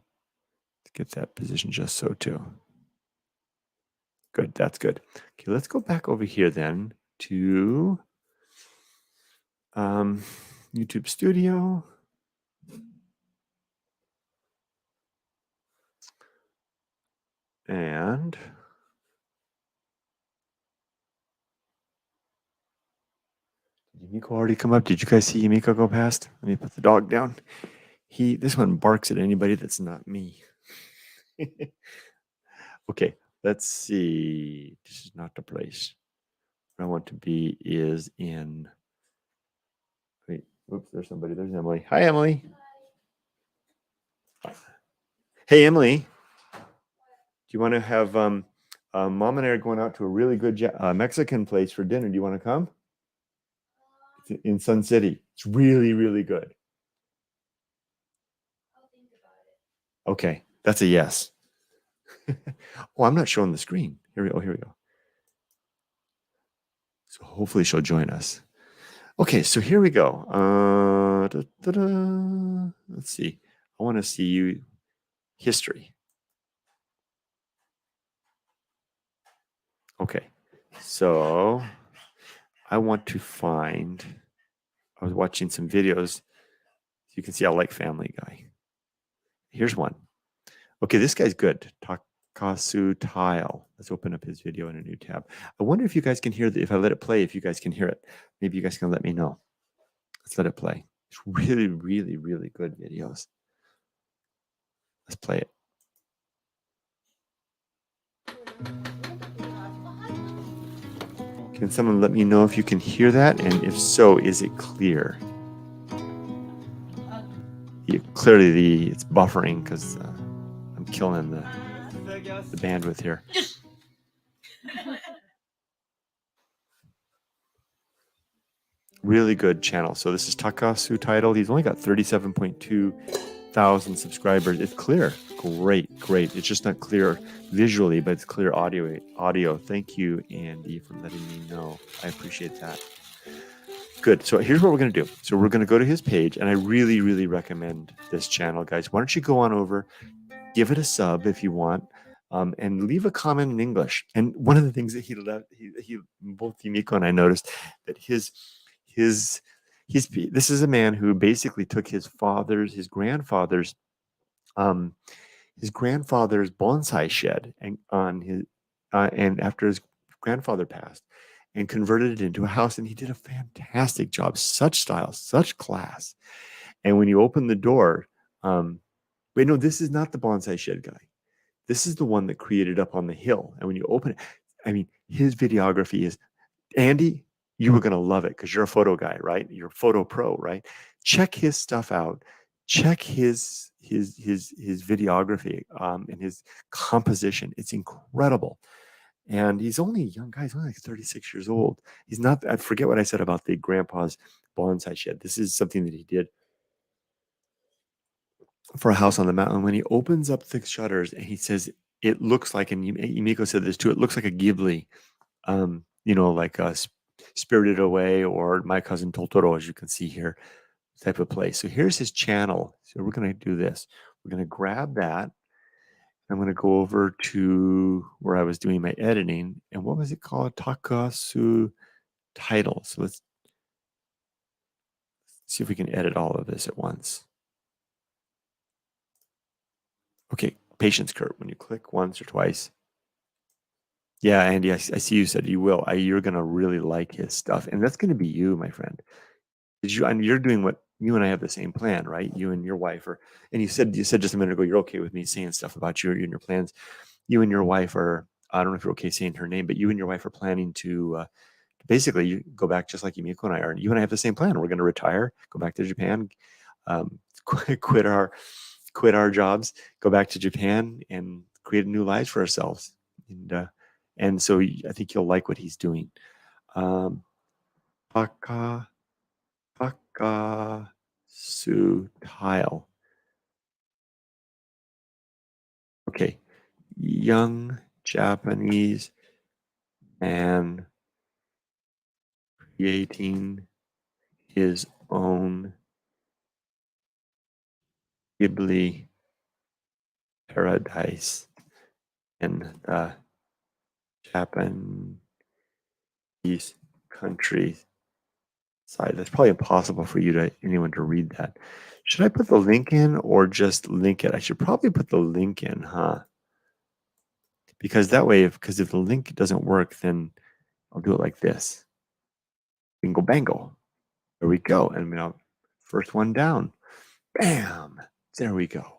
Let's get that position just so too. Good, that's good. Okay, let's go back over here then to YouTube Studio. And did Yumiko already come up? Did you guys see Yumiko go past? Let me put the dog down. This one barks at anybody that's not me. Okay, let's see. This is not the place. Where I want to be is in. Wait, oops, there's somebody. There's Emily. Hi, Emily. Hey, Emily. Do you want to have Mom and I are going out to a really good Mexican place for dinner. Do you want to come? It's in Sun City. It's really, really good. I'll think about it. Okay, that's a yes. Oh, I'm not showing the screen. Here we go. So hopefully she'll join us. Okay, so here we go. Let's see. I want to see you history. Okay, so I want to find. I was watching some videos. You can see I like Family Guy. Here's one. Okay, this guy's good. Takasu Tile. Let's open up his video in a new tab. I wonder if you guys can hear if I let it play, if you guys can hear it. Maybe you guys can let me know. Let's let it play. It's really, really, really good videos. Let's play it. Can someone let me know if you can hear that? And if so, is it clear? Clearly, it's buffering because I'm killing the bandwidth here. Really good channel. So this is Takasu Title. He's only got 37.2 thousand subscribers. It's clear. Great. It's just not clear visually, but it's clear audio. Thank you, Andy, for letting me know. I appreciate that. Good. So here's what we're going to do. So we're going to go to his page, and I really, really recommend this channel, guys. Why don't you go on over, give it a sub if you want, and leave a comment in English. And one of the things that he both Yumiko and I noticed that this is a man who basically took his grandfather's bonsai shed and after his grandfather passed and converted it into a house, and he did a fantastic job. Such style, such class. And when you open the door, wait, no, this is not the bonsai shed guy. This is the one that created up on the hill. And when you open it, I mean, his videography is Andy. you were going to love it because you're a photo guy, right? You're a photo pro, right? Check his stuff out. Check his videography and his composition. It's incredible. And he's only a young guy. He's only like 36 years old. He's not, I forget what I said about the grandpa's bonsai shed. This is something that he did for a house on the mountain. When he opens up the shutters and he says, it looks like, and Yumiko said this too, it looks like a Ghibli, like a Spirited Away or My Cousin Totoro, as you can see here, type of place. So here's his channel. So we're going to do this. We're going to grab that. I'm going to go over to where I was doing my editing. And what was it called? Takasu title. So let's see if we can edit all of this at once. Okay, patience, Kurt. When you click once or twice. Yeah, Andy, I see you said you will. You're going to really like his stuff. And that's going to be you, my friend. And you're doing what you and I have the same plan, right? You and your wife are, and you said just a minute ago, you're okay with me saying stuff about you and your plans. You and your wife are, I don't know if you're okay saying her name, but you and your wife are planning to basically you go back just like Yumiko and I are. You and I have the same plan. We're going to retire, go back to Japan, quit our jobs, go back to Japan and create new lives for ourselves. And so I think you'll like what he's doing. Takasu tile. Okay, young Japanese man creating his own Ghibli paradise in the Japanese countryside. That's probably impossible for anyone to read that. Should I put the link in or just link it? I should probably put the link in, huh? Because that way, if the link doesn't work, then I'll do it like this. Bingo bango. There we go. And first one down. Bam. There we go.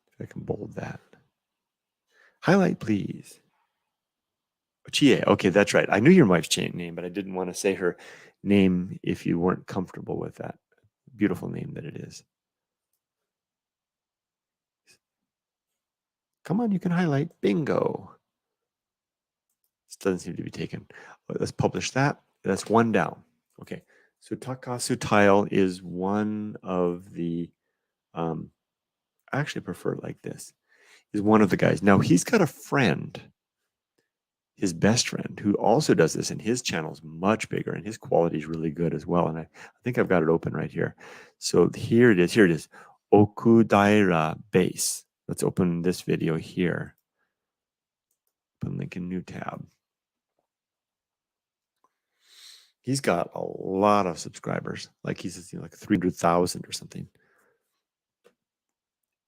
If I can bold that. Highlight, please. Chie. Okay, that's right. I knew your wife's name, but I didn't want to say her name if you weren't comfortable with that. Beautiful name that it is. Come on, you can highlight. Bingo. This doesn't seem to be taken. Let's publish that. That's one down. Okay. So Takasu Tile is one of the, I actually prefer it like this, is one of the guys. Now he's got a friend, his best friend, who also does this, and his channel is much bigger and his quality is really good as well. And I think I've got it open right here. So here it is, Okudaira Base. Let's open this video here. Open link in new tab. He's got a lot of subscribers. Like he's like 300,000 or something.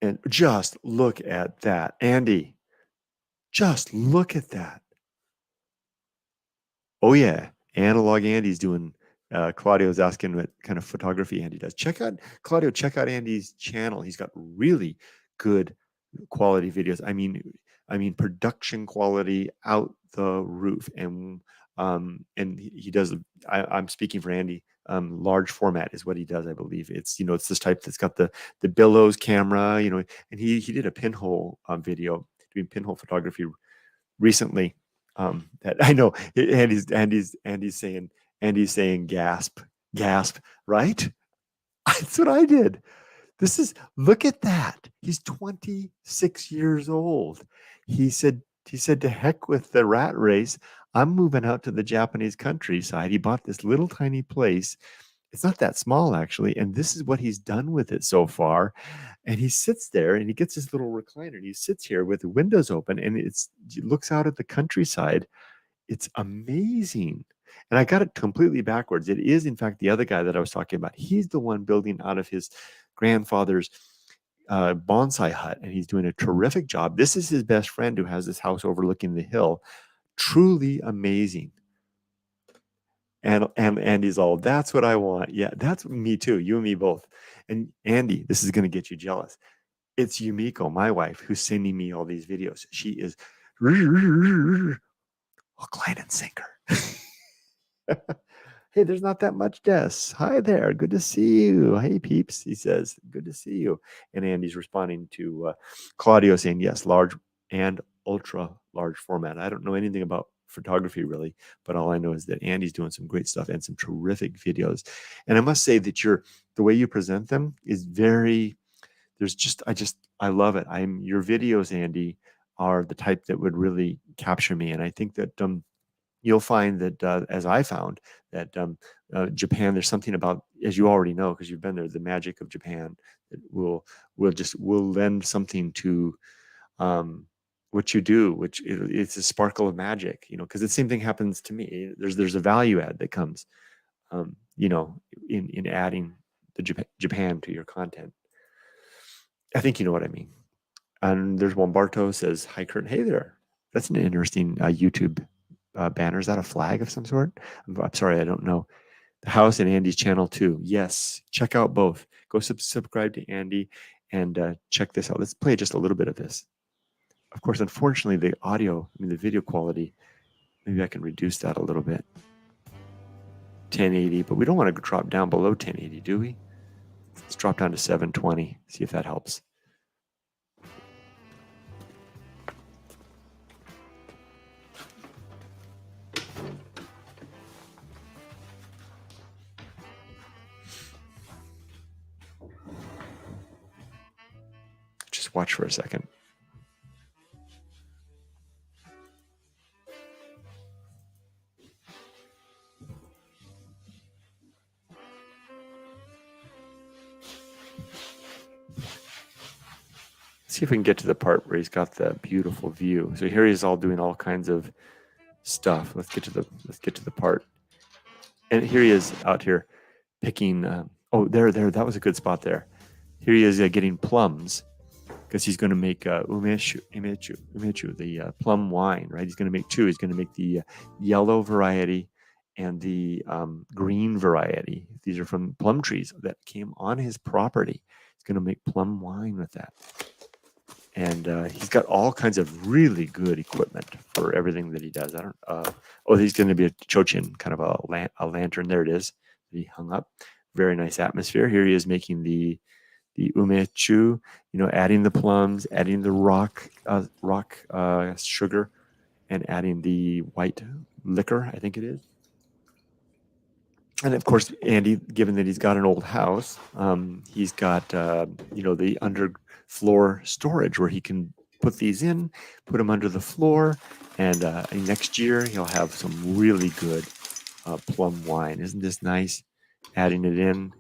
And just look at that, Andy. Just look at that. Oh yeah, Analog Andy's doing. Claudio's asking what kind of photography Andy does. Check out Andy's channel. He's got really good quality videos. I mean production quality out the roof. And he does. I'm speaking for Andy. Large format is what he does. I believe it's it's this type that's got the billows camera. And he did a pinhole video doing pinhole photography recently. That I know Andy's saying gasp, right? That's what I did. Look at that. He's 26 years old. He said to heck with the rat race. I'm moving out to the Japanese countryside. He bought this little tiny place. It's not that small actually, and this is what he's done with it so far. And he sits there and he gets his little recliner and he sits here with the windows open and it looks out at the countryside. It's amazing. And I got it completely backwards. It is, in fact, the other guy that I was talking about. He's the one building out of his grandfather's bonsai hut, and he's doing a terrific job. This is his best friend who has this house overlooking the hill. Truly amazing. And Andy's all, that's what I want. Yeah, that's me too. You and me both. And Andy, this is going to get you jealous. It's Yumiko, my wife, who's sending me all these videos. She is a Klein and Sinker. Hey, there's not that much, Des. Hi there. Good to see you. Hey, peeps. He says, good to see you. And Andy's responding to Claudio saying, yes, large and ultra large format. I don't know anything about photography really, but all I know is that Andy's doing some great stuff and some terrific videos. And I must say that the way you present them is very, I love it. Your videos, Andy, are the type that would really capture me. And I think that you'll find that, as I found, that Japan, there's something about, as you already know, because you've been there, the magic of Japan that will lend something to what you do, which it's a sparkle of magic, because the same thing happens to me. There's a value add that comes, in adding the Japan to your content. I think you know what I mean. And there's one Barto says, hi, Kurt. Hey there. That's an interesting YouTube banner. Is that a flag of some sort? I'm sorry, I don't know. The house and Andy's channel too. Yes, check out both. Go subscribe to Andy and check this out. Let's play just a little bit of this. Of course, unfortunately, the video quality, maybe I can reduce that a little bit. 1080, but we don't want to drop down below 1080, do we? Let's drop down to 720, see if that helps. Just watch for a second. See if we can get to the part where he's got the beautiful view. So here he is all doing all kinds of stuff. Let's get to the part. And here he is out here picking. There. That was a good spot there. Here he is getting plums because he's going to make umechu, the plum wine, right? He's going to make two. He's going to make the yellow variety and the green variety. These are from plum trees that came on his property. He's going to make plum wine with that. And he's got all kinds of really good equipment for everything that he does. He's going to be a chochin, kind of a lantern. There it is that he hung up. Very nice atmosphere. Here he is making the umechu, adding the plums, adding the rock sugar, and adding the white liquor, I think it is. And of course, Andy, given that he's got an old house, he's got the underfloor storage where he can put these in, put them under the floor, and next year he'll have some really good plum wine. Isn't this nice? Adding it in.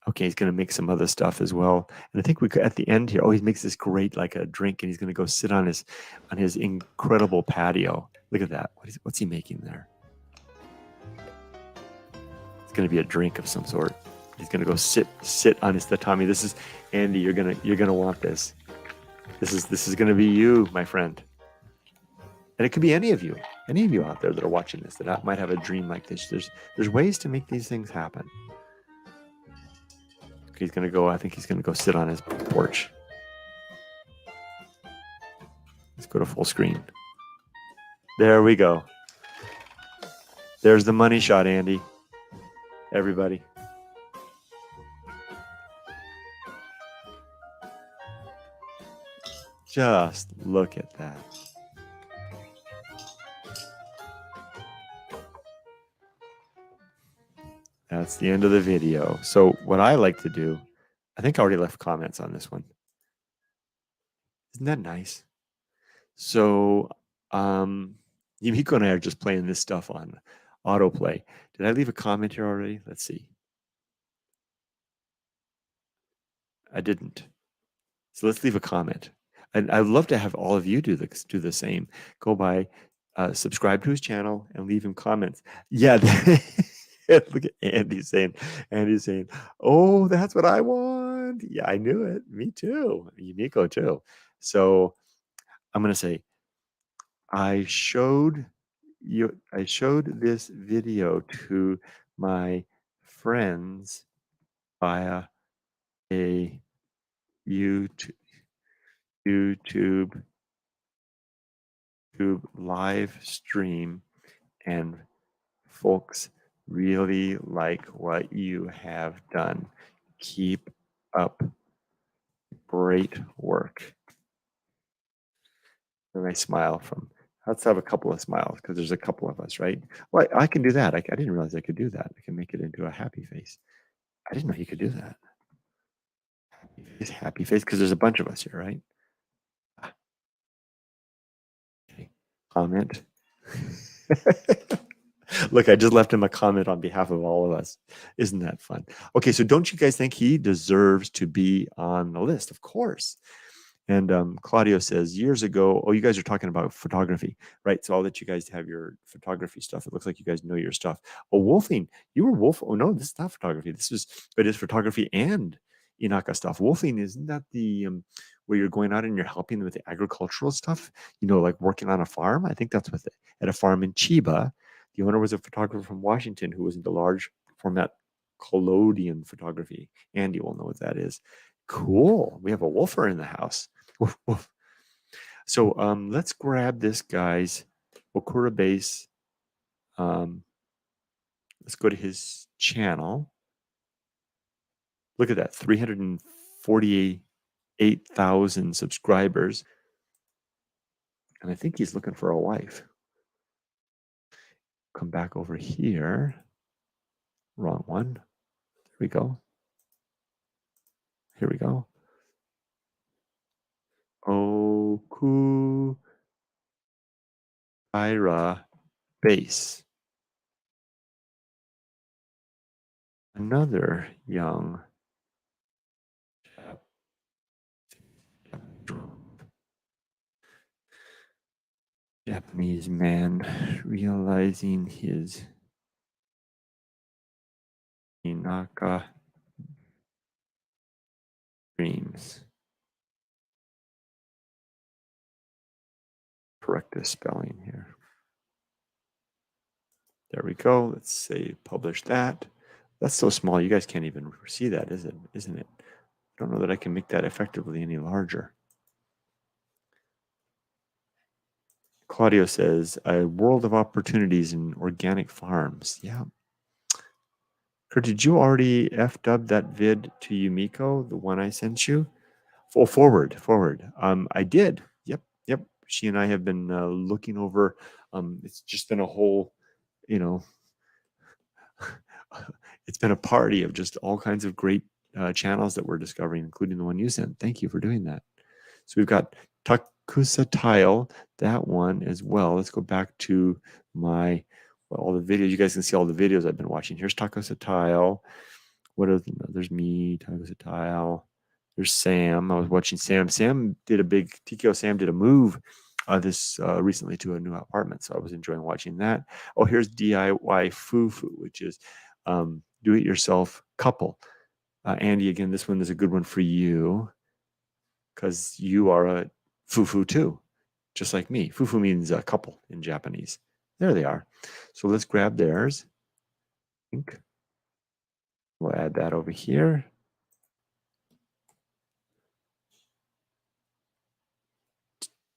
Okay, he's going to make some other stuff as well. And I think we could, at the end here, he makes this great like a drink, and he's going to go sit on his incredible patio. Look at that. What's he making there? It's going to be a drink of some sort. He's going to go sit on his tatami. This is Andy. You're gonna want this. This is going to be you, my friend. And it could be any of you out there that are watching this that might have a dream like this. There's ways to make these things happen. Okay, he's going to go. I think he's going to go sit on his porch. Let's go to full screen. There we go. There's the money shot, Andy. Everybody. Just look at that. That's the end of the video. So what I like to do, I think I already left comments on this one. Isn't that nice? So Yumiko and I are just playing this stuff on autoplay. Did I leave a comment here already? Let's see. I didn't. So let's leave a comment. And I'd love to have all of you do the same. Go by, subscribe to his channel and leave him comments. Yeah. Look at Andy saying, oh, that's what I want. Yeah, I knew it. Me too. Yumiko too. So I'm going to say, I showed this video to my friends via a YouTube. YouTube live stream, and folks really like what you have done. Keep up great work. And I smile from, let's have a couple of smiles because there's a couple of us, right? Well, I can do that. I didn't realize I could do that. I can make it into a happy face. I didn't know you could do that. Happy face, because there's a bunch of us here, right? Okay. Comment. Look, I just left him a comment on behalf of all of us. Isn't that fun? Okay, so don't you guys think he deserves to be on the list? Of course. And Claudio says, years ago, oh, you guys are talking about photography, right? So I'll let you guys have your photography stuff. It looks like you guys know your stuff. Oh, wolfing. You were wolf. Oh, no, this is not photography. It is photography and Inaka stuff. Wolfing, isn't that the where you're going out and you're helping them with the agricultural stuff? You know, like working on a farm? I think that's at a farm in Chiba. The owner was a photographer from Washington who was into large format collodion photography. Andy will know what that is. Cool. We have a wolfer in the house. Woof, woof. So let's grab this guy's Okura base. Let's go to his channel. Look at that, 348,000 subscribers. And I think he's looking for a wife. Come back over here. Wrong one. There we go. Here we go. Okura base. Another young Japanese man realizing his Inaka dreams. Correct the spelling here. There we go. Let's say publish that. That's so small. You guys can't even see that, isn't it? I don't know that I can make that effectively any larger. Claudio says, a world of opportunities in organic farms. Yeah. Kurt, did you already F-dub that vid to Yumiko, the one I sent you? Oh, forward. I did. Yep. She and I have been looking over. It's just been a whole, it's been a party of just all kinds of great channels that we're discovering, including the one you sent. Thank you for doing that. So we've got Takusa Tile, that one as well. Let's go back to all the videos. You guys can see all the videos I've been watching. Here's Takusa Tile. There's me, Takusa Tile. There's Sam. I was watching Sam. TKO Sam did a move this recently to a new apartment. So I was enjoying watching that. Oh, here's DIY Fufu, which is do-it-yourself couple. Andy, again, this one is a good one for you because you are a fufu too, just like me. Fufu means a couple in Japanese. There they are. So let's grab theirs. We'll add that over here.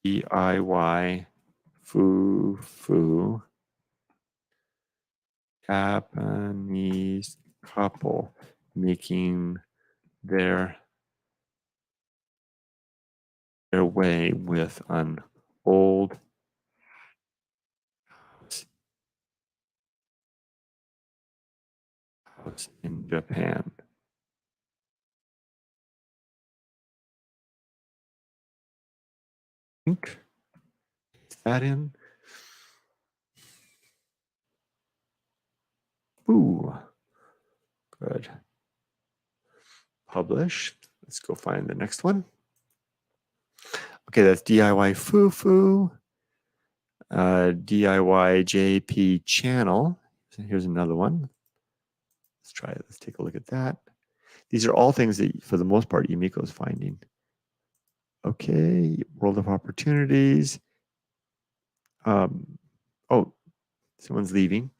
DIY Fufu Japanese couple making their way with an old house in Japan. Is that in? Ooh, good. Publish. Let's go find the next one. Okay, that's DIY Fufu, DIY JP channel. Here's another one. Let's try it. Let's take a look at that. These are all things that, for the most part, Yumiko is finding. Okay, World of Opportunities. Oh, someone's leaving.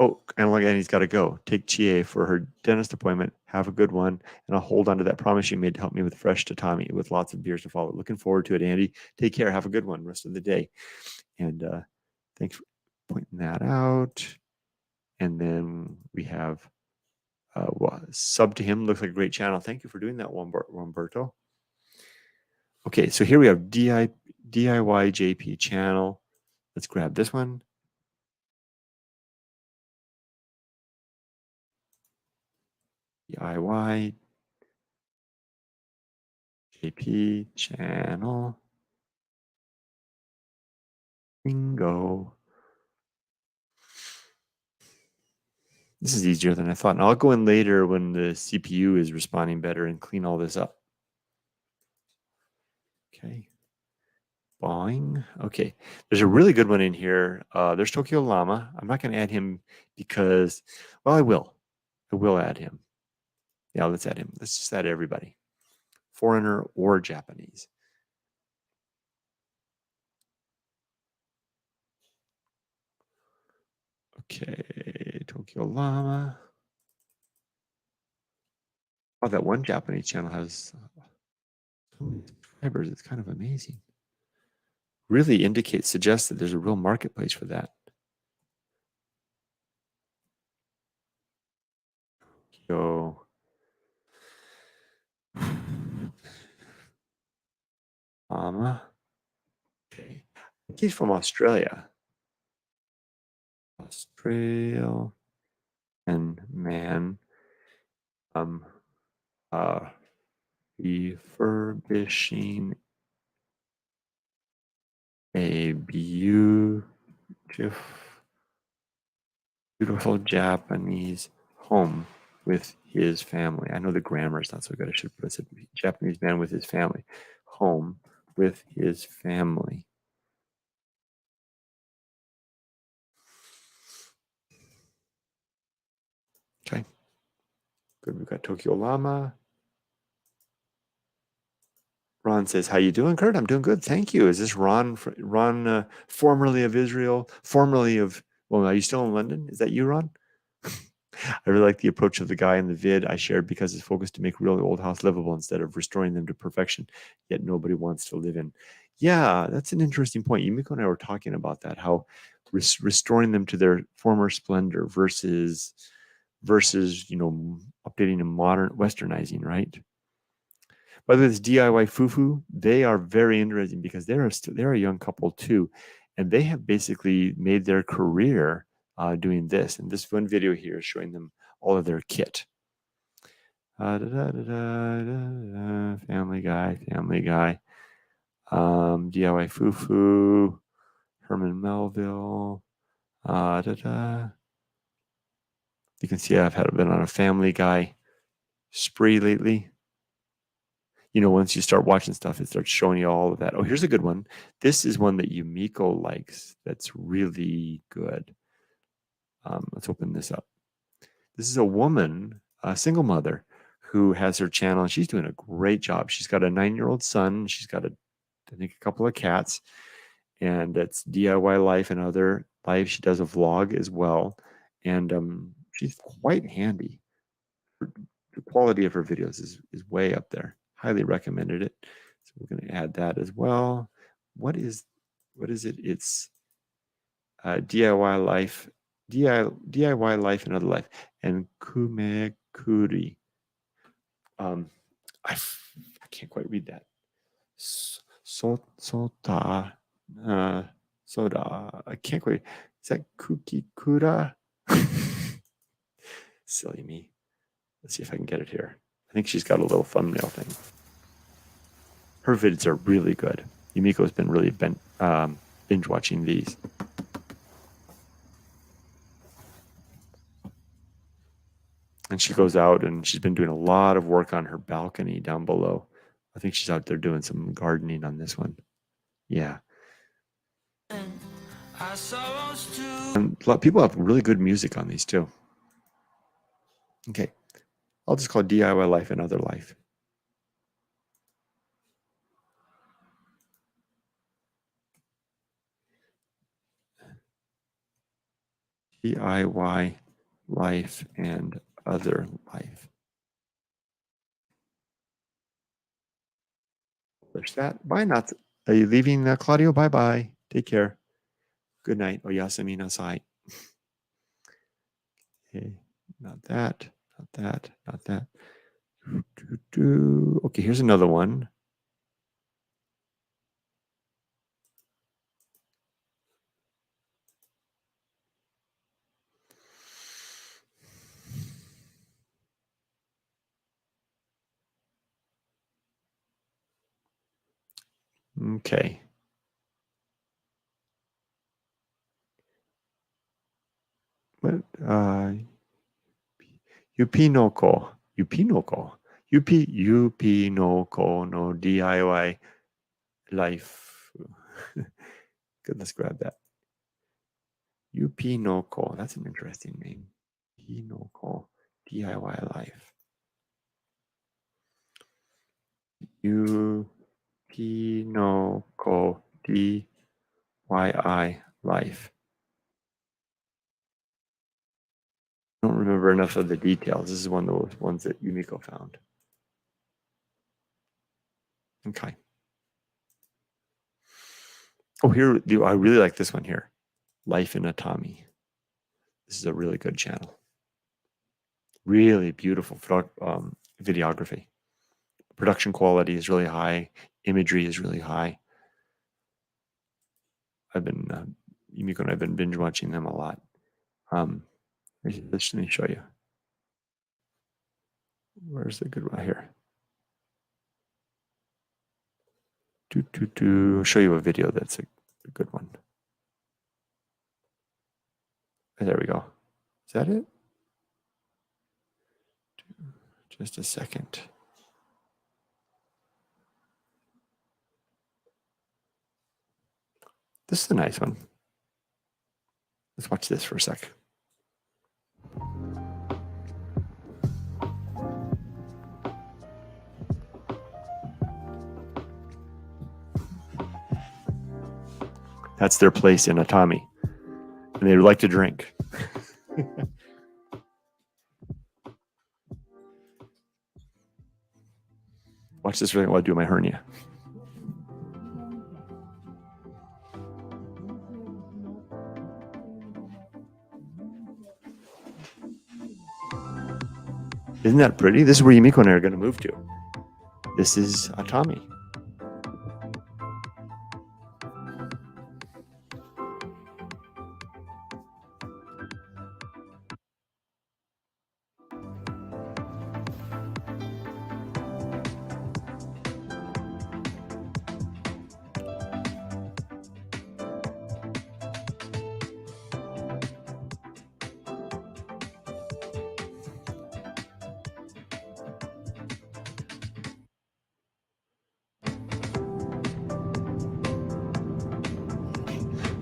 Oh, and look, and he's got to go. Take Chie for her dentist appointment. Have a good one. And I'll hold on to that promise you made to help me with Fresh Tatami with lots of beers to follow. Looking forward to it, Andy. Take care. Have a good one rest of the day. And thanks for pointing that out. And then we have sub to him. Looks like a great channel. Thank you for doing that, Wumberto. Okay, so here we have DIY JP channel. Let's grab this one. DIY JP channel. Bingo. This is easier than I thought. And I'll go in later when the CPU is responding better and clean all this up. Okay. Boing. Okay. There's a really good one in here. There's Tokyo Llama. I'm not going to add him because, well, I will. I will add him. Yeah, let's add him. Let's just add everybody. Foreigner or Japanese. Okay. Tokyo Llama. Oh, that one Japanese channel has so many subscribers. It's kind of amazing. Really suggests that there's a real marketplace for that. Tokyo. Okay. He's from Australia. Australia and man. Refurbishing a beautiful Japanese home with his family. I know the grammar is not so good. I should put it Japanese man with his family. Home with his family. Okay. Good. We've got Tokyo Llama. Ron says, "How you doing, Kurt? I'm doing good, thank you." Is this Ron? Ron, formerly of Israel, formerly of. Well, are you still in London? Is that you, Ron? I really like the approach of the guy in the vid I shared because it's focused to make real old house livable instead of restoring them to perfection. Yet nobody wants to live in. Yeah, that's an interesting point. Yumiko and I were talking about that. How restoring them to their former splendor versus updating and modern westernizing, right? By the way, this DIY Fufu, they are very interesting because they're a young couple too, and they have basically made their career doing this. And this one video here is showing them all of their kit. Family Guy, DIY Fufu, Herman Melville. You can see I've been on a Family Guy spree lately. Once you start watching stuff, it starts showing you all of that. Oh, here's a good one. This is one that Yumiko likes. That's really good. Let's open this up. This is a woman, a single mother, who has her channel, and she's doing a great job. She's got a 9-year-old son. She's got I think a couple of cats, and that's DIY life and other life. She does a vlog as well, and she's quite handy. The quality of her videos is way up there. Highly recommended it. So we're going to add that as well. What is it? It's DIY life, DIY life and other life, and Kumekuri. I can't quite read that. Sota, soda. I can't quite. Is that Kukikura? Silly me. Let's see if I can get it here. I think she's got a little thumbnail thing. Her vids are really good. Yumiko's been really binge watching these. And she goes out and she's been doing a lot of work on her balcony down below. I think she's out there doing some gardening on this one. Yeah. And a lot of people have really good music on these too. Okay. I'll just call it DIY life and other life. DIY life and other life. There's that. Bye, not. Are you leaving, Claudio? Bye bye. Take care. Good night. Oyasumi nasai. Okay, not that, not that, not that. Okay, here's another one. Okay. What? Yupinoko. Yupinoko. Yupinoko no DIY life. Good, let's grab that. Yupinoko. That's an interesting name. Yupinoko DIY life. Yupinoko DIY life. I don't remember enough of the details. This is one of those ones that Yumiko found. Okay. Oh, here, I really like this one here. Life in Atami. This is a really good channel. Really beautiful videography. Production quality is really high. Imagery is really high. I've been, Yumiko and I've been binge watching them a lot. Let me show you. Where's the good one here? I'll show you a video that's a good one. There we go. Is that it? Just a second. This is a nice one. Let's watch this for a sec. That's their place in Atami. And they like to drink. Watch this really while I do my hernia. Isn't that pretty? This is where Yumiko and I are going to move to. This is Atami.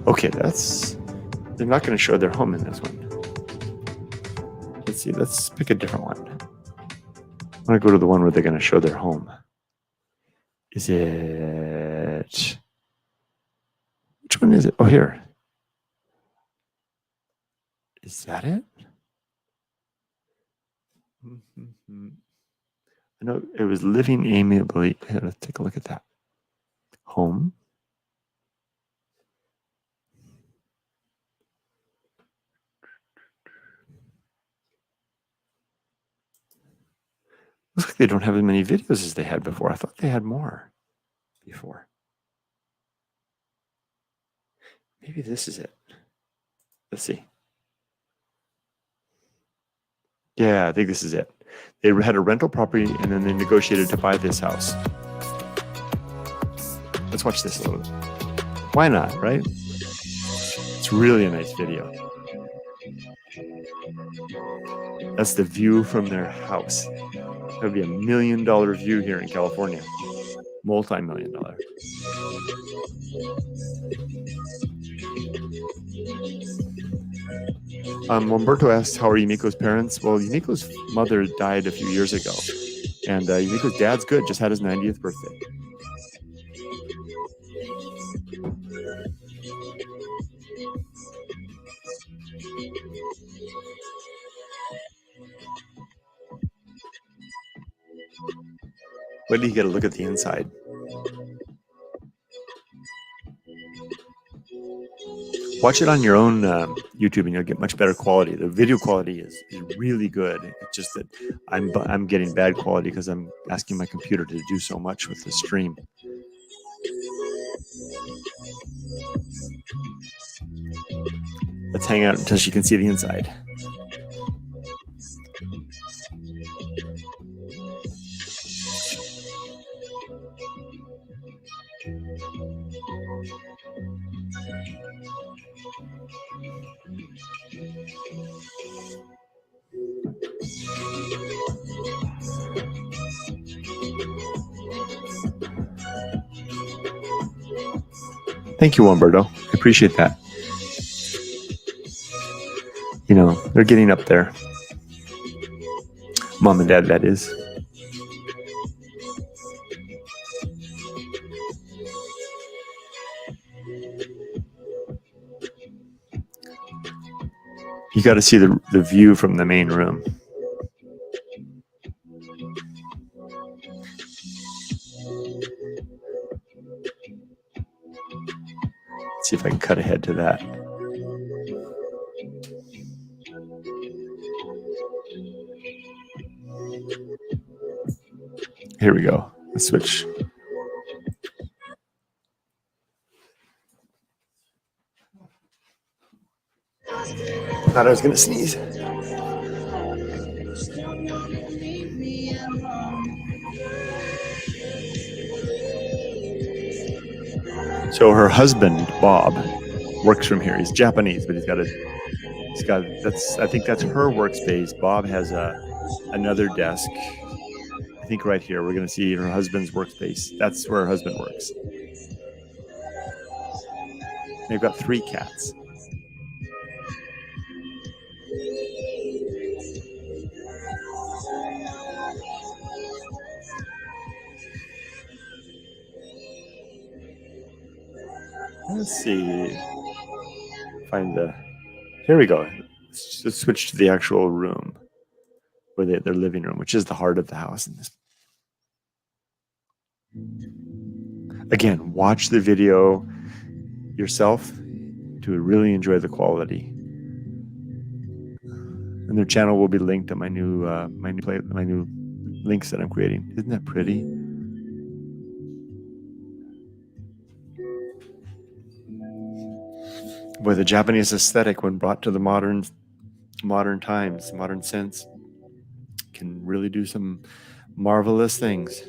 Okay, they're not going to show their home in this one. Let's see, let's pick a different one. I want to go to the one where they're going to show their home. Is it, which one is it? Oh, here. Is that it? I know it was living amiably. Here, let's take a look at that. Home. Looks like they don't have as many videos as they had before. I thought they had more before. Maybe this is it. Let's see. Yeah, I think this is it. They had a rental property and then they negotiated to buy this house. Let's watch this a little bit. Why not, right? It's really a nice video. That's the view from their house. That would be $1 million view here in California. Multi-million-dollar. Umberto asks, how are Yumiko's parents? Well, Yumiko's mother died a few years ago. And Yumiko's dad's good, just had his 90th birthday. Wait till you get a look at the inside. Watch it on your own YouTube, and you'll get much better quality. The video quality is really good. It's just that I'm getting bad quality because I'm asking my computer to do so much with the stream. Let's hang out until she can see the inside. Thank you, Umberto. I appreciate that. You know, they're getting up there. Mom and Dad, that is. You got to see the view from the main room. Let's see if I can cut ahead to that. Here we go. Let's switch. Thought I was going to sneeze. So her husband, Bob, works from here. He's Japanese, but I think that's her workspace. Bob has another desk. I think right here, we're going to see her husband's workspace. That's where her husband works. They've got 3 cats. Let's see. Here we go. Let's switch to the actual room, or their living room, which is the heart of the house. Again, watch the video yourself to really enjoy the quality. And their channel will be linked on my new links that I'm creating. Isn't that pretty? Boy, the Japanese aesthetic, when brought to the modern times, modern sense, can really do some marvelous things.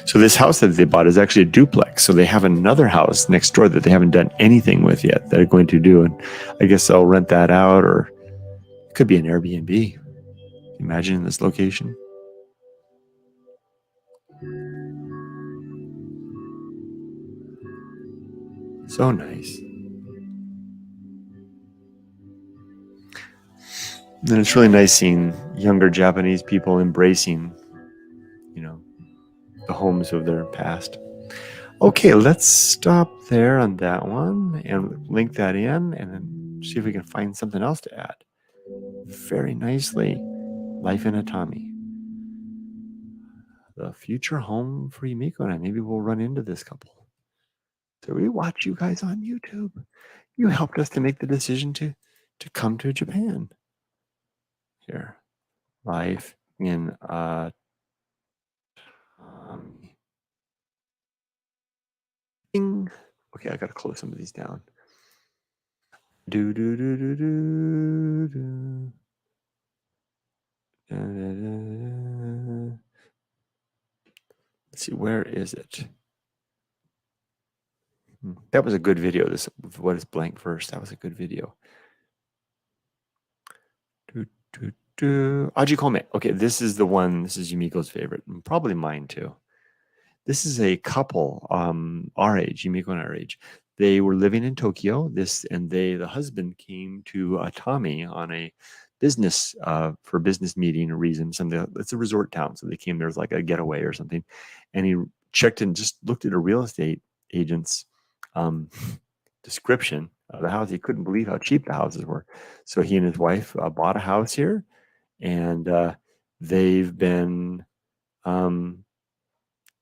So this house that they bought is actually a duplex. So they have another house next door that they haven't done anything with yet that they're going to do. And I guess they'll rent that out, or it could be an Airbnb. Imagine in this location. So nice. And it's really nice seeing younger Japanese people embracing, the homes of their past. Okay, let's stop there on that one and link that in, and then see if we can find something else to add. Very nicely. Life in Atami. The future home for Yumiko and I. Maybe we'll run into this couple. So we watch you guys on YouTube. You helped us to make the decision to come to Japan. Here. Life in okay, I gotta close some of these down. Let's see, where is it? That was a good video. This what is blank verse? That was a good video. Ajikome. Okay, this is the one. This is Yumiko's favorite, and probably mine too. This is a couple, our age, Yumiko and our age. they were living in Tokyo. The husband came to Atami on a business for business meeting or reason. It's a resort town, so they came there as like a getaway or something. And he checked and just looked at a real estate agent's description of the house. He couldn't believe how cheap the houses were. So he and his wife bought a house here, and they've been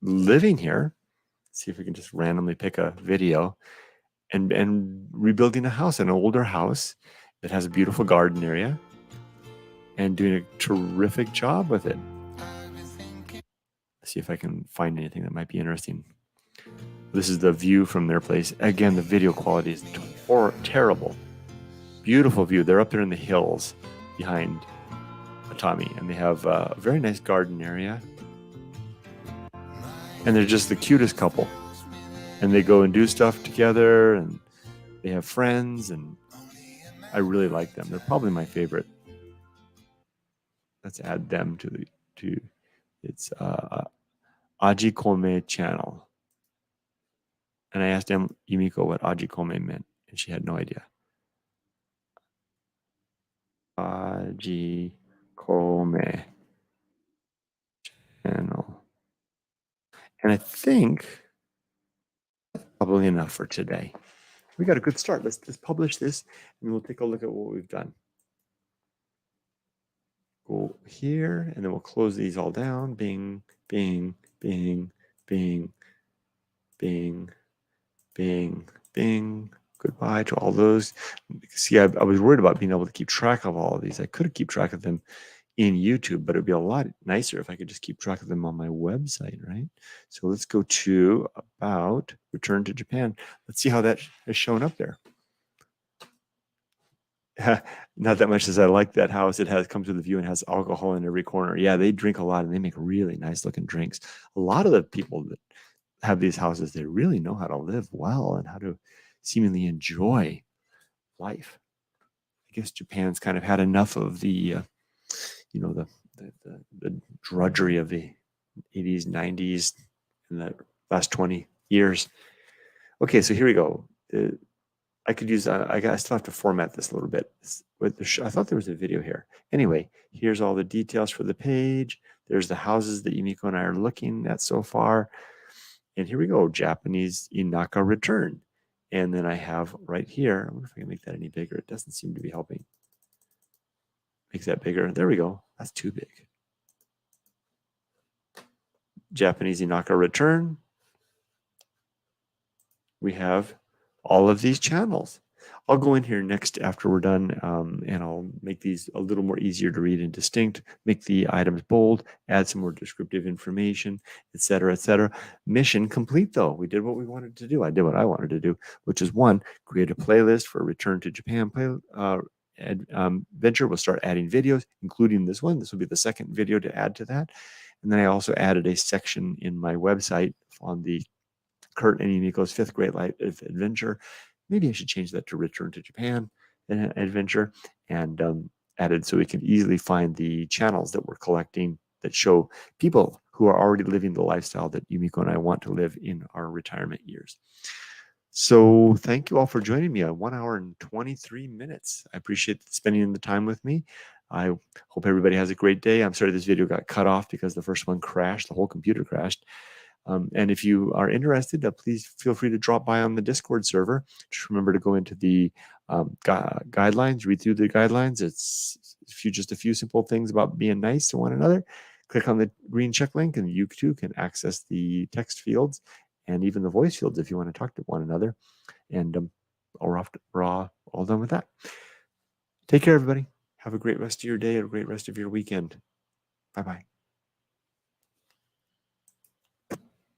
living here. See if we can just randomly pick a video, and rebuilding a house, an older house that has a beautiful garden area, and doing a terrific job with it. Let's see if I can find anything that might be interesting. This is the view from their place. Again, the video quality is terrible. Beautiful view. They're up there in the hills behind Atami, and they have a very nice garden area. And they're just the cutest couple. And they go and do stuff together, and they have friends, and I really like them. They're probably my favorite. Let's add them to it's Ajikome channel. And I asked Yumiko what Ajikome meant, and she had no idea. Ajikome channel. And I think that's probably enough for today. We got a good start. Let's publish this, and we'll take a look at what we've done. Go here, and then we'll close these all down. Bing, bing, bing, bing, bing, bing, bing. Goodbye to all those. See, I was worried about being able to keep track of all of these. I could keep track of them in YouTube, but it'd be a lot nicer if I could just keep track of them on my website, right? So let's go to about Return to Japan. Let's see how that has shown up there. Not that much as I like that house. It comes with a view and has alcohol in every corner. Yeah, they drink a lot, and they make really nice looking drinks. A lot of the people that have these houses, they really know how to live well and how to seemingly enjoy life. I guess Japan's kind of had enough of the the drudgery of the 80s, 90s, and the last 20 years. Okay, so here we go. I could use, I still have to format this a little bit. I thought there was a video here. Anyway, here's all the details for the page. There's the houses that Yumiko and I are looking at so far. And here we go, Japanese Inaka Return. And then I have right here, I wonder if I can make that any bigger. It doesn't seem to be helping. Makes that bigger. There we go. That's too big. Japanese Inaka Return. We have all of these channels. I'll go in here next after we're done, and I'll make these a little more easier to read and distinct, make the items bold, add some more descriptive information, etc., etc. Mission complete, though. We did what we wanted to do. I did what I wanted to do, which is one, create a playlist for Return to Japan adventure. We'll start adding videos, including this one. This will be the second video to add to that. And then I also added a section in my website on the Kurt and Yumiko's 5th Great Life Adventure. Maybe I should change that to Return to Japan Adventure, and added so we can easily find the channels that we're collecting that show people who are already living the lifestyle that Yumiko and I want to live in our retirement years. So thank you all for joining me on 1 hour and 23 minutes. I appreciate spending the time with me. I hope everybody has a great day. I'm sorry this video got cut off because the first one crashed. The whole computer crashed. And if you are interested, please feel free to drop by on the Discord server. Just remember to go into the guidelines, read through the guidelines. It's just a few simple things about being nice to one another. Click on the green check link, and you too can access the text fields and even the voice fields if you want to talk to one another. And we're all done with that. Take care, everybody. Have a great rest of your day and a great rest of your weekend. Bye-bye.